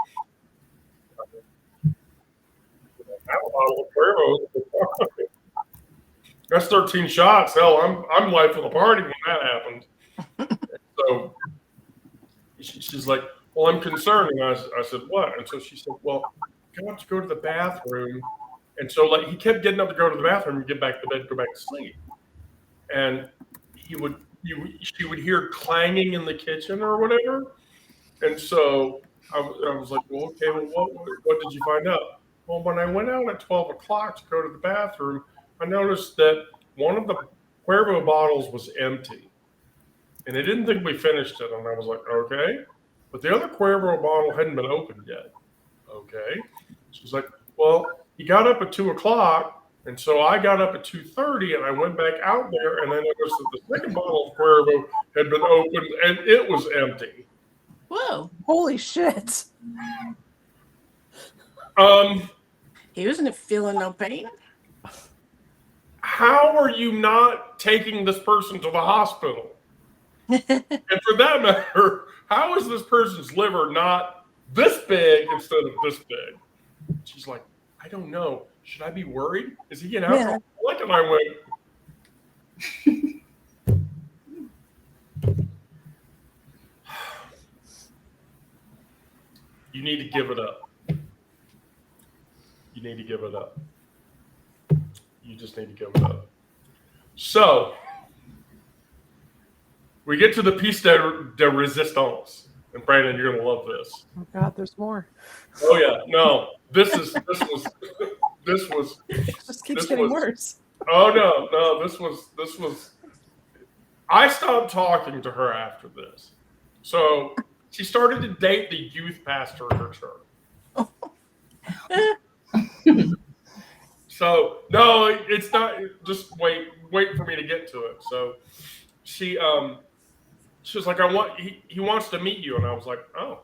Have a bottle of Cuervo. That's 13 shots. Hell, I'm life of the party when that happened. So she's like, well, I'm concerned. And I said, what? And so she said, well, I have to go to the bathroom. And so like, he kept getting up to go to the bathroom and get back to bed, go back to sleep. And she would hear clanging in the kitchen or whatever. And so I was like, well, okay, well, what did you find out? Well, when I went out at 12 o'clock to go to the bathroom, I noticed that one of the Cuervo bottles was empty. And they didn't think we finished it. And I was like, okay. But the other Cuervo bottle hadn't been opened yet. Okay. She's like, well, he got up at 2 o'clock. And so I got up at 2:30 and I went back out there and I noticed that the second bottle of Cuervo had been opened and it was empty. Whoa. Holy shit. He wasn't feeling no pain. How are you not taking this person to the hospital? And for that matter, how is this person's liver not this big instead of this big? She's like, I don't know. Should I be worried? Is he an alcoholic? And I went, you need to give it up. You need to give it up. You just need to give it up. So, we get to the piece de resistance. And Brandon, you're gonna love this. Oh God, there's more. Oh yeah, no, this was. It just keeps getting worse. Oh no, this was. I stopped talking to her after this. So she started to date the youth pastor at her church. So no, it's not. Just wait for me to get to it. So she was like, he wants to meet you, and I was like, oh,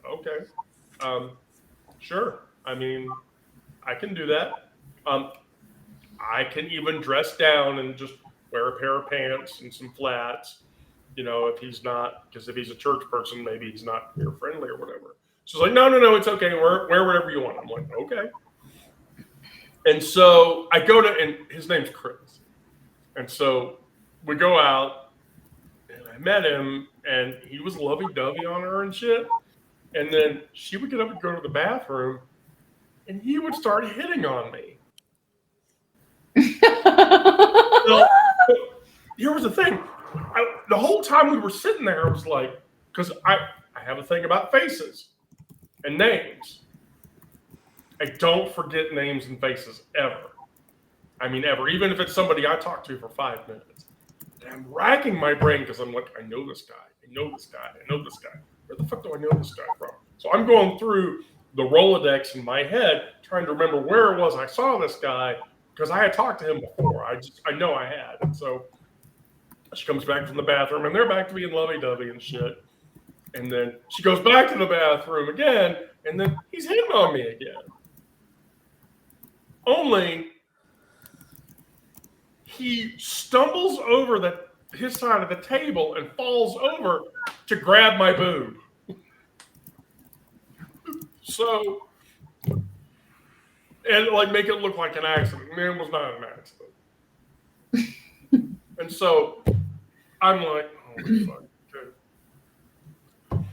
okay, sure. I mean, I can do that. I can even dress down and just wear a pair of pants and some flats, if he's not, because if he's a church person, maybe he's not peer friendly or whatever. She's like, no, it's okay. Wear whatever you want. I'm like, okay. And so I go to, and his name's Chris. And so we go out, and I met him, and he was lovey-dovey on her and shit. And then she would get up and go to the bathroom, and he would start hitting on me. So, here was the thing. The whole time we were sitting there, I was like, because I have a thing about faces and names. I don't forget names and faces ever. I mean, ever. Even if it's somebody I talked to for 5 minutes. And I'm racking my brain because I'm like, I know this guy. I know this guy. I know this guy. Where the fuck do I know this guy from? So I'm going through the Rolodex in my head, trying to remember where it was I saw this guy, because I had talked to him before. I know I had. And so she comes back from the bathroom, and they're back to being lovey-dovey and shit. And then she goes back to the bathroom again, and then he's hitting on me again. Only he stumbles over his side of the table and falls over to grab my boob. So, and like make it look like an accident. Man, it was not an accident. And so I'm like, holy fuck. Okay.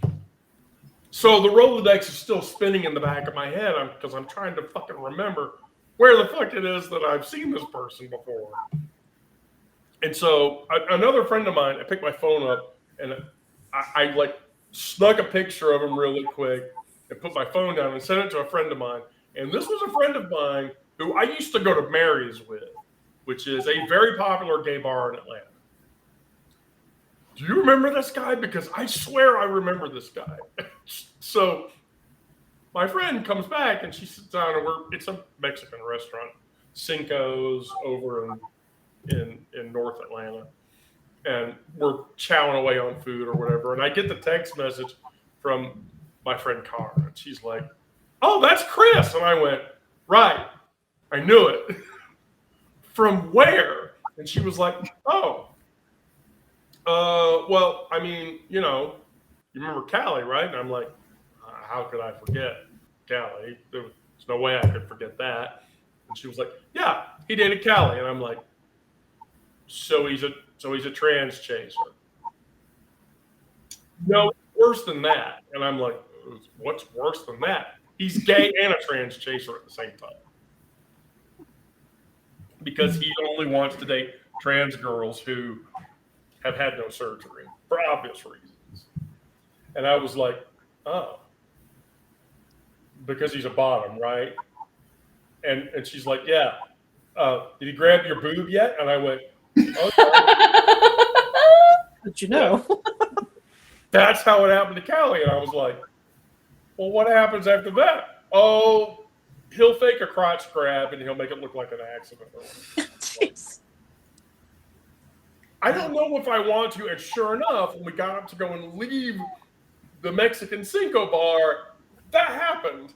So the Rolodex is still spinning in the back of my head because I'm trying to fucking remember where the fuck it is that I've seen this person before. And so another friend of mine, I picked my phone up and I like snuck a picture of him really quick and put my phone down and sent it to a friend of mine. And this was a friend of mine who I used to go to Mary's with, which is a very popular gay bar in Atlanta. Do you remember this guy? Because I swear I remember this guy. So my friend comes back and she sits down and it's a Mexican restaurant, Cinco's over in North Atlanta. And we're chowing away on food or whatever. And I get the text message from my friend Cara. And she's like, "Oh, that's Chris." And I went, "Right. I knew it." "From where?" And she was like, "Oh, well, I mean, you remember Callie, right?" And I'm like, "How could I forget Callie? There's no way I could forget that." And she was like, "Yeah, he dated Callie." And I'm like, So he's a trans chaser. No, worse than that. And I'm like, what's worse than that? He's gay and a trans chaser at the same time. Because he only wants to date trans girls who have had no surgery for obvious reasons. And I was like, oh. Because he's a bottom, right? And she's like, yeah. Did he grab your boob yet? And I went, okay. Did you know? Yeah. That's how it happened to Callie. And I was like, well, what happens after that? Oh, he'll fake a crotch grab and he'll make it look like an accident. Jeez. I don't know if I want to. And sure enough, when we got up to go and leave the Mexican Cinco bar, that happened.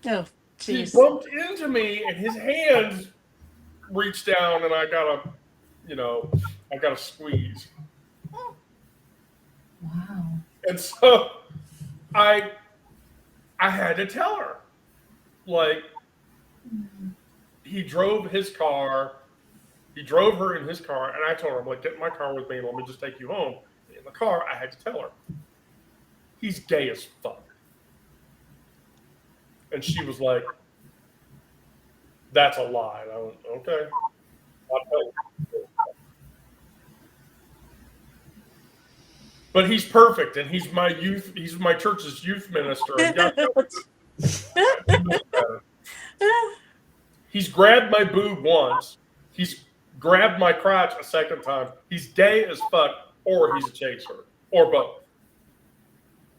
Oh, He jeez. bumped into me and his hands reached down and I got a squeeze. Wow. And so I had to tell her, like, he drove her in his car, and I told her, I'm like, get in my car with me, let me just take you home. In the car, I had to tell her, he's gay as fuck. And she was like, that's a lie. And I went, okay, I'll tell you. But he's perfect, and he's my church's youth minister. He's grabbed my boob once. He's grabbed my crotch a second time. He's gay as fuck, or he's a chaser, or both.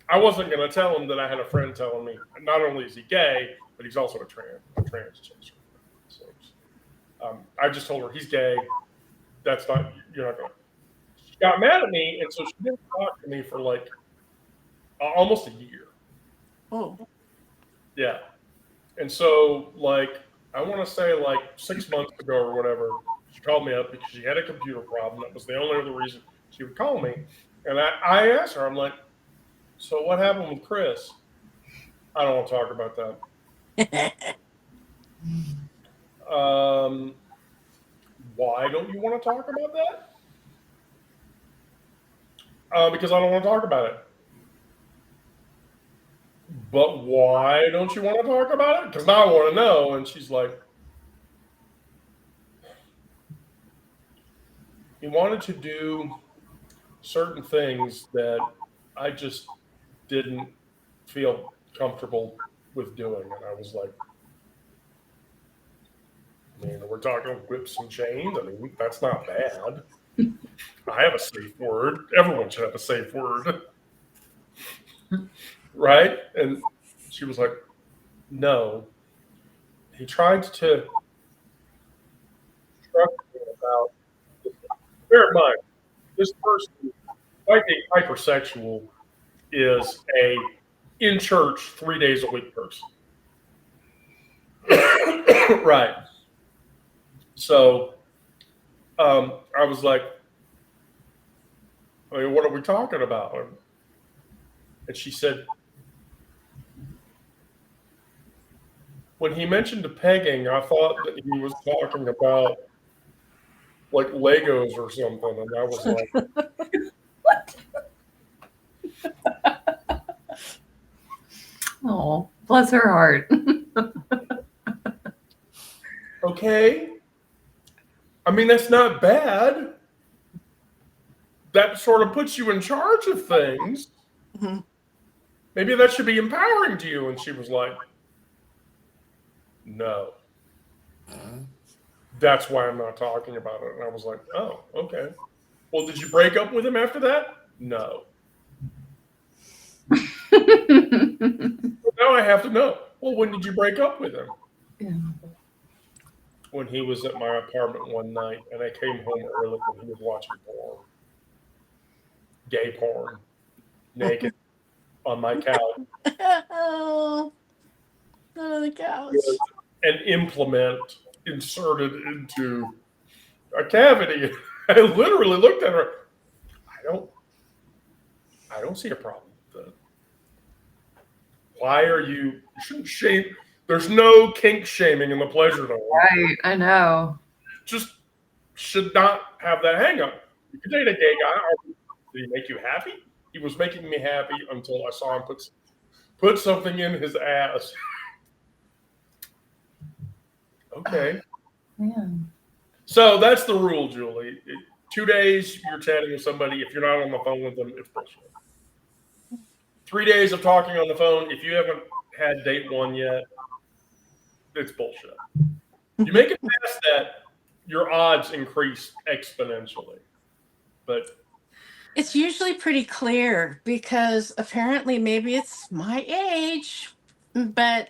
I wasn't going to tell him that I had a friend telling me not only is he gay, but he's also a trans chaser. So, I just told her he's gay. That's not, you're not going to. She got mad at me, and so she didn't talk to me for like almost a year. Oh. Yeah. And so, like, I want to say like 6 months ago or whatever, she called me up because she had a computer problem. That was the only other reason she would call me. And I asked her, I'm like, so what happened with Chris? I don't want to talk about that. Why don't you want to talk about that? Because I don't want to talk about it. But why don't you want to talk about it? Because now I want to know. And she's like, he wanted to do certain things that I just didn't feel comfortable with doing. And I was like, I mean, we're talking whips and chains. I mean, that's not bad. I have a safe word. Everyone should have a safe word. Right? And she was like, no. He tried to instruct me about, bear in mind, this person, like a hypersexual, is a in church 3 days a week person. Right. So I was like, I mean, what are we talking about? And she said, when he mentioned pegging, I thought that he was talking about like Legos or something. And I was like, Oh, bless her heart. Okay. I mean, that's not bad. That sort of puts you in charge of things. Mhm. Maybe that should be empowering to you. And she was like, no. That's why I'm not talking about it. And I was like, oh, okay. Well, did you break up with him after that? No. Well, now I have to know. Well, when did you break up with him? Yeah. When he was at my apartment one night and I came home early and he was watching porn. Gay porn. Naked on my couch. Oh, the couch. With an implement inserted into a cavity. I literally looked at her. I don't see a problem with that. Why are you shouldn't shame? There's no kink shaming in the pleasure dome. Right, I know. Just should not have that hang up. You can date a gay guy. Did he make you happy? He was making me happy until I saw him put something in his ass. Okay. Man. So that's the rule, Julie. 2 days you're chatting with somebody. If you're not on the phone with them, it's bullshit. 3 days of talking on the phone. If you haven't had date one yet, it's bullshit. You make it past that, your odds increase exponentially. But It's usually pretty clear because apparently maybe it's my age, but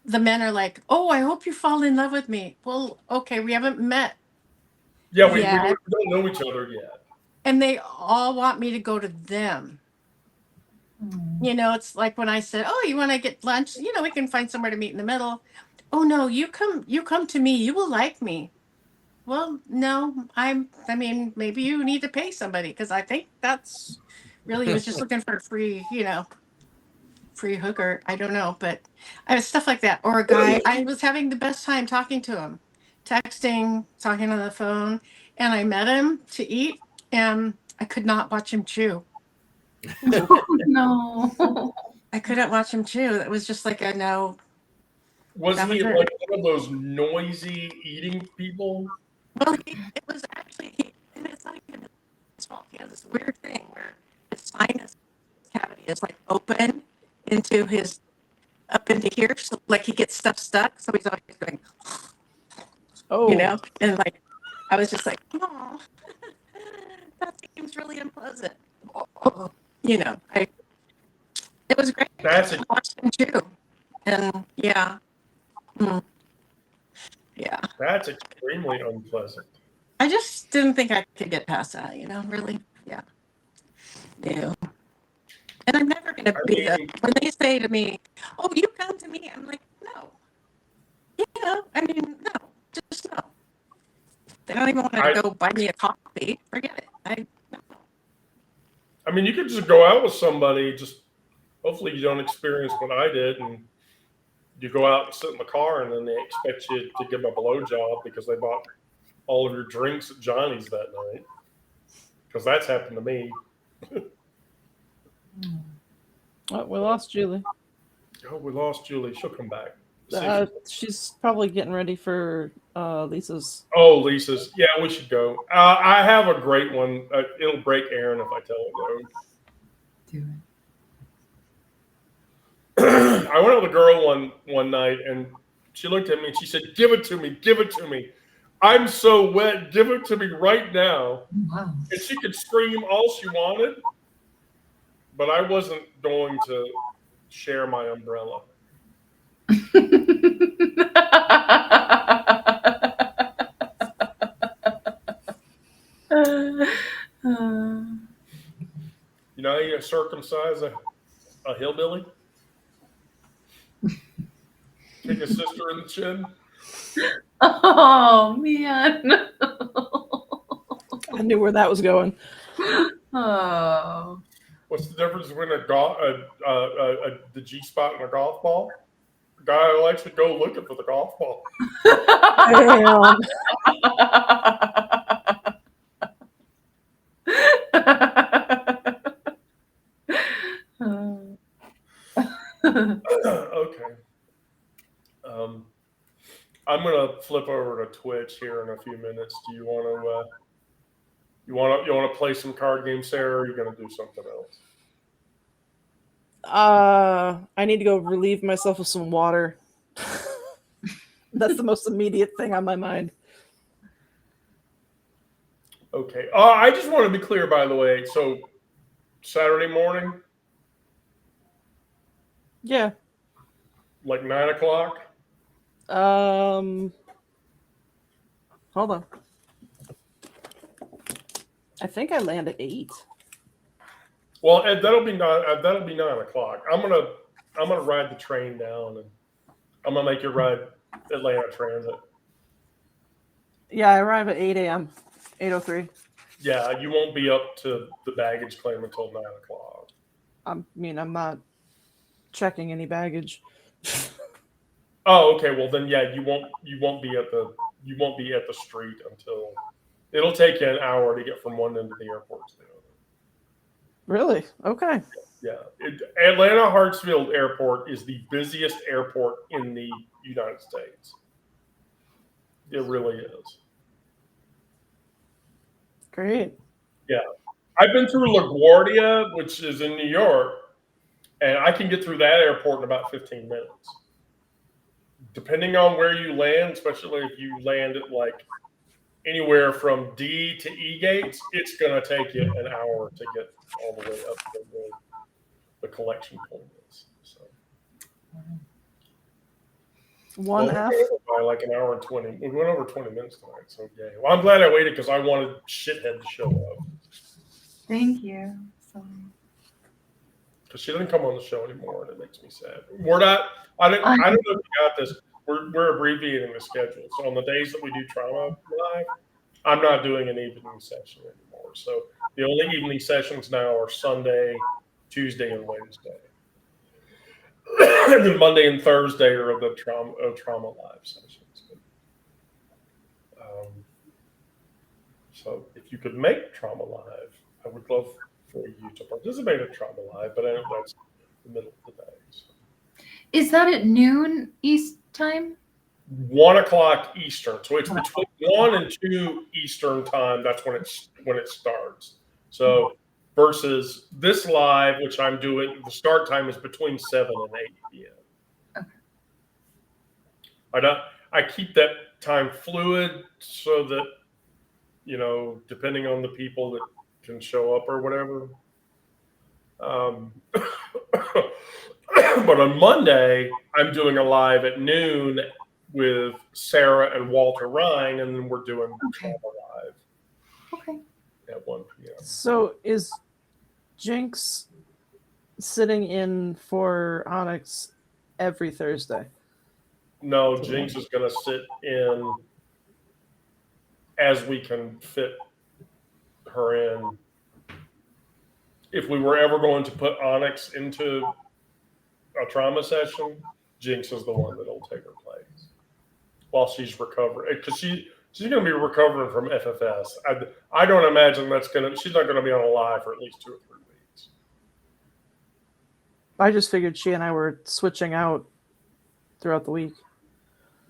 the men are like, oh, I hope you fall in love with me. Well, okay, we haven't met. yeah, we Yeah. don't know each other yet. And they all want me to go to them. You know, it's like when I said, oh, you want to get lunch? You know, we can find somewhere to meet in the middle. Oh, no, you come to me. You will like me. Well, no, I mean, maybe you need to pay somebody because I think that's really, he was just looking for a free, free hooker. I don't know, but I was stuff like that. Or a guy, I was having the best time talking to him, texting, talking on the phone, and I met him to eat, and I could not watch him chew. No. I couldn't watch him chew. It was just like a no. Was That he was it. like one of those noisy eating people? Well, it was actually, and it's not even his fault. He has this weird thing where his sinus cavity is like open into his, up into here. So like he gets stuff stuck. So he's always going, Oh, and like, I was just like, oh, that seems really unpleasant. It was great. That's I watched him chew. And yeah. Yeah. That's extremely unpleasant. I just didn't think I could get past that, really. Yeah. No. And I'm never going to be when they say to me, oh, you come to me, I'm like, no. No, just no. They don't even want to go buy me a coffee. Forget it. I mean, you could just go out with somebody, just hopefully you don't experience what I did, and you go out and sit in the car, and then they expect you to give them a blowjob because they bought all of your drinks at Johnny's that night. Because that's happened to me. oh, we lost Julie. Oh, we lost Julie. She'll come back. She's probably getting ready for Lisa's. Oh, Lisa's. Yeah, we should go. I have a great one. It'll break Aaron if I tell it though. Do it. I went out with a girl one night, and she looked at me and she said, "Give it to me, give it to me. I'm so wet. Give it to me right now." Wow. And she could scream all she wanted, but I wasn't going to share my umbrella. You know how you circumcise a hillbilly? Kick a sister in the chin? Oh, man. I knew where that was going. Oh. What's the difference between the G spot and a golf ball? The guy who likes to go looking for the golf ball. Damn. I'm gonna flip over to Twitch here in a few minutes. Do you want to play some card games, Sarah? Or are you gonna do something else? I need to go relieve myself of some water. That's the most immediate thing on my mind. Okay. I just want to be clear, by the way. So Saturday morning, Yeah. like 9 o'clock. Hold on. I think I land at 8. Well, that'll be 9 o'clock. I'm gonna ride the train down, and I'm gonna make you ride Atlanta Transit. Yeah, I arrive at 8 a.m. 8:03. Yeah, you won't be up to the baggage claim until 9 o'clock. I'm not checking any baggage. Oh, okay. Well, then, yeah, you won't be at the street until it'll take you an hour to get from one end of the airport to the other. Really? Okay. Yeah, Atlanta Hartsfield Airport is the busiest airport in the United States. It really is. Great. Yeah, I've been through LaGuardia, which is in New York, and I can get through that airport in about 15 minutes. Depending on where you land, especially if you land at like anywhere from D to E gates, it's going to take you an hour to get all the way up to where the collection point is. So, One F. by like an hour and 20. We went over 20 minutes tonight. So, yeah. Well, I'm glad I waited because I wanted Shithead to show up. Thank you. Because she doesn't come on the show anymore, and it makes me sad. We're not. I don't know if you got this. We're abbreviating the schedule. So on the days that we do Trauma Live, I'm not doing an evening session anymore. So the only evening sessions now are Sunday, Tuesday, and Wednesday. And then Monday and Thursday are the Trauma Live sessions. So if you could make Trauma Live, I would love for you to participate in Trauma Live, but I know that's the middle of the day. So. Is that at noon East time? 1 o'clock Eastern. So it's between 1 and 2 Eastern time. That's when it starts. So versus this live, which I'm doing, the start time is between 7 and 8 p.m. Okay. I keep that time fluid so that, depending on the people that can show up or whatever. But on Monday, I'm doing a live at noon with Sarah and Walter Ryan, and then we're doing Trauma Live. Okay. At 1 p.m. So is Jinx sitting in for Onyx every Thursday? No, Jinx is going to sit in as we can fit her in. If we were ever going to put Onyx into a trauma session, Jinx is the one that'll take her place while she's recovering, because she's going to be recovering from FFS. I don't imagine she's not going to be on a live for at least 2 or 3 weeks. I just figured she and I were switching out throughout the week.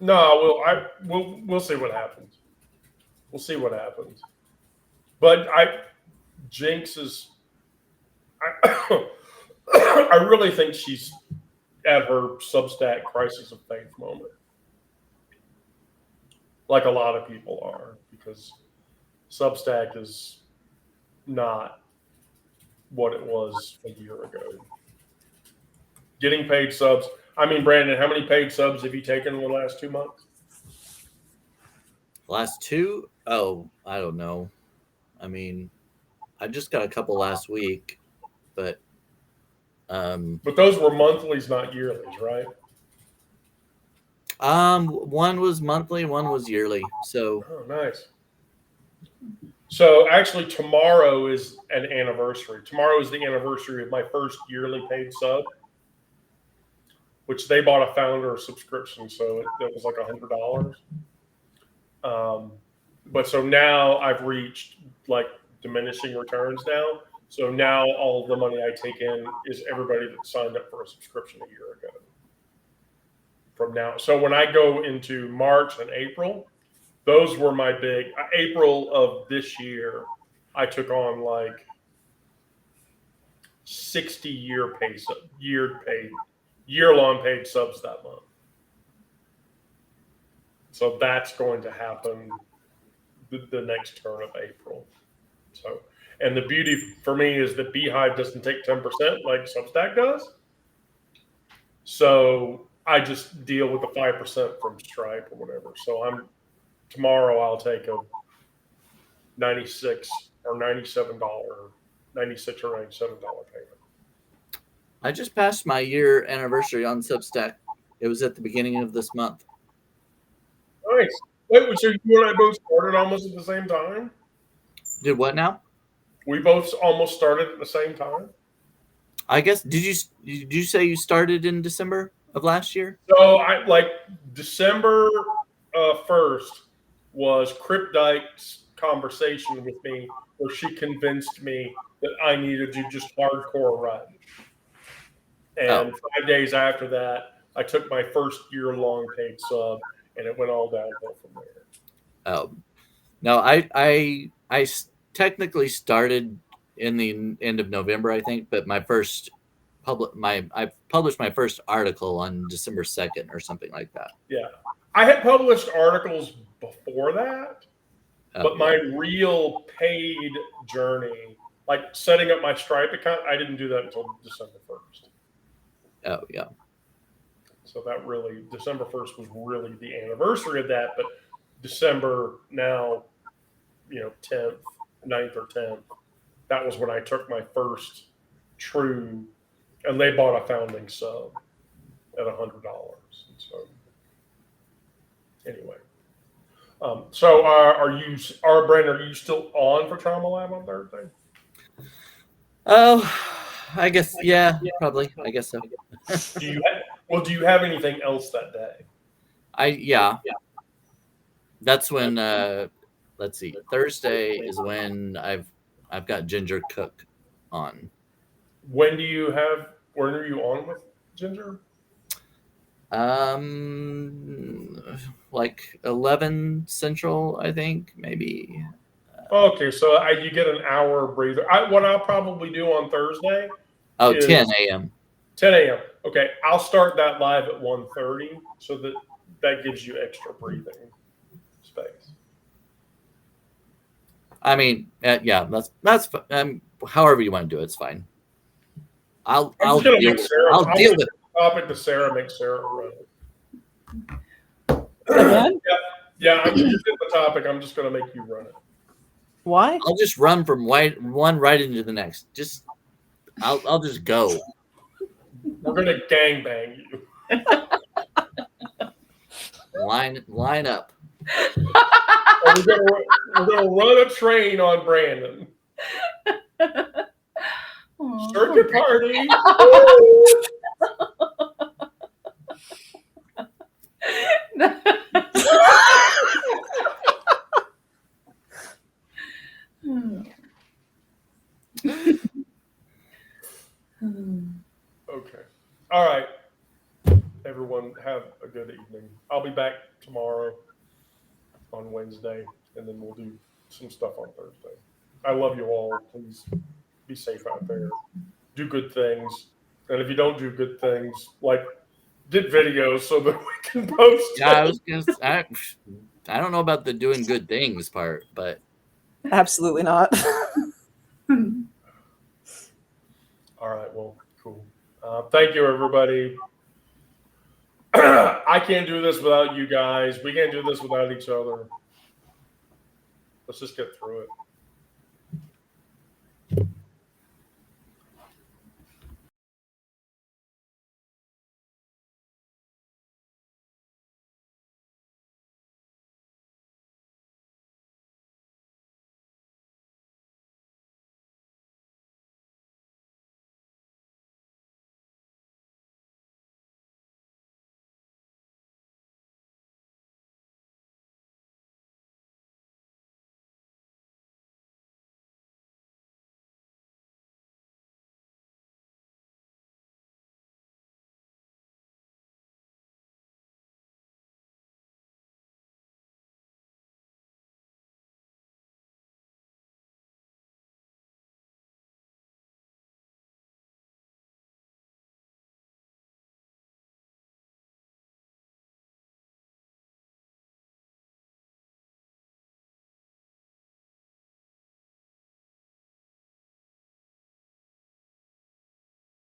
No, we'll see what happens. We'll see what happens. But Jinx is. I really think she's at her Substack crisis of faith moment, like a lot of people are, because Substack is not what it was a year ago. Getting paid subs. I mean, Brandon, how many paid subs have you taken in the last 2 months? Last 2? Oh, I don't know. I mean, I just got a couple last week, but those were monthlies, not yearlies, right? One was monthly, one was yearly. So nice. So actually, tomorrow is an anniversary. Tomorrow is the anniversary of my first yearly paid sub, which they bought a founder subscription, so it was like $100. But so now I've reached like diminishing returns now. So now all the money I take in is everybody that signed up for a subscription a year ago from now. So when I go into March and April, those were my big. April of this year, I took on like 60 year-long paid subs that month. So that's going to happen the next turn of April. So, and the beauty for me is that Beehive doesn't take 10% like Substack does. So I just deal with the 5% from Stripe or whatever. So tomorrow I'll take a $96 or $97, $96 or $97 payment. I just passed my year anniversary on Substack. It was at the beginning of this month. Nice. Wait, so you and I both started almost at the same time? Did what now? We both almost started at the same time. I guess did you say you started in December of last year? So I like December 1st was Crip Dyke's conversation with me where she convinced me that I needed to just hardcore run. And 5 days after that, I took my first year-long paid sub, and it went all downhill from there. Oh, no, I technically started in the end of November, I think, but I published my first article on December 2nd or something like that. Yeah, I had published articles before that, but my real paid journey, like setting up my Stripe account, I didn't do that until December 1st. Oh, yeah. So that really, December 1st was really the anniversary of that, but December now, 10th, 9th or 10th, that was when I took my first true, and they bought a founding sub at $100. So anyway, so Brandon, are you still on for Trauma Lab on Thursday? Oh, I guess, yeah, probably. I guess so. Do you have anything else that day? Yeah. That's when let's see. Thursday is when I've got Ginger Cook on. When are you on with Ginger? Like 11 Central, I think, maybe. Okay, so you get an hour breather. What I'll probably do on Thursday. 10 a.m. 10 a.m. Okay, I'll start that live at 1:30, so that gives you extra breathing space. I mean, yeah, that's however you want to do it, it's fine. I'll deal with it. Topic to Sarah, make Sarah run it. Again? Yeah. I'm just at the topic. I'm just going to make you run it. Why? I'll just run from one right into the next. I'll just go. We're going to gangbang you. Line up. We're gonna run a train on Brandon. Circuit party. Okay. All right. Everyone have a good evening. I'll be back tomorrow on Wednesday, and then we'll do some stuff on Thursday. I love you all. Please be safe out there. Do good things. And if you don't do good things, get videos so that we can post. Yeah, I don't know about the doing good things part, but absolutely not. All right. Well, cool. Thank you, everybody. I can't do this without you guys. We can't do this without each other. Let's just get through it.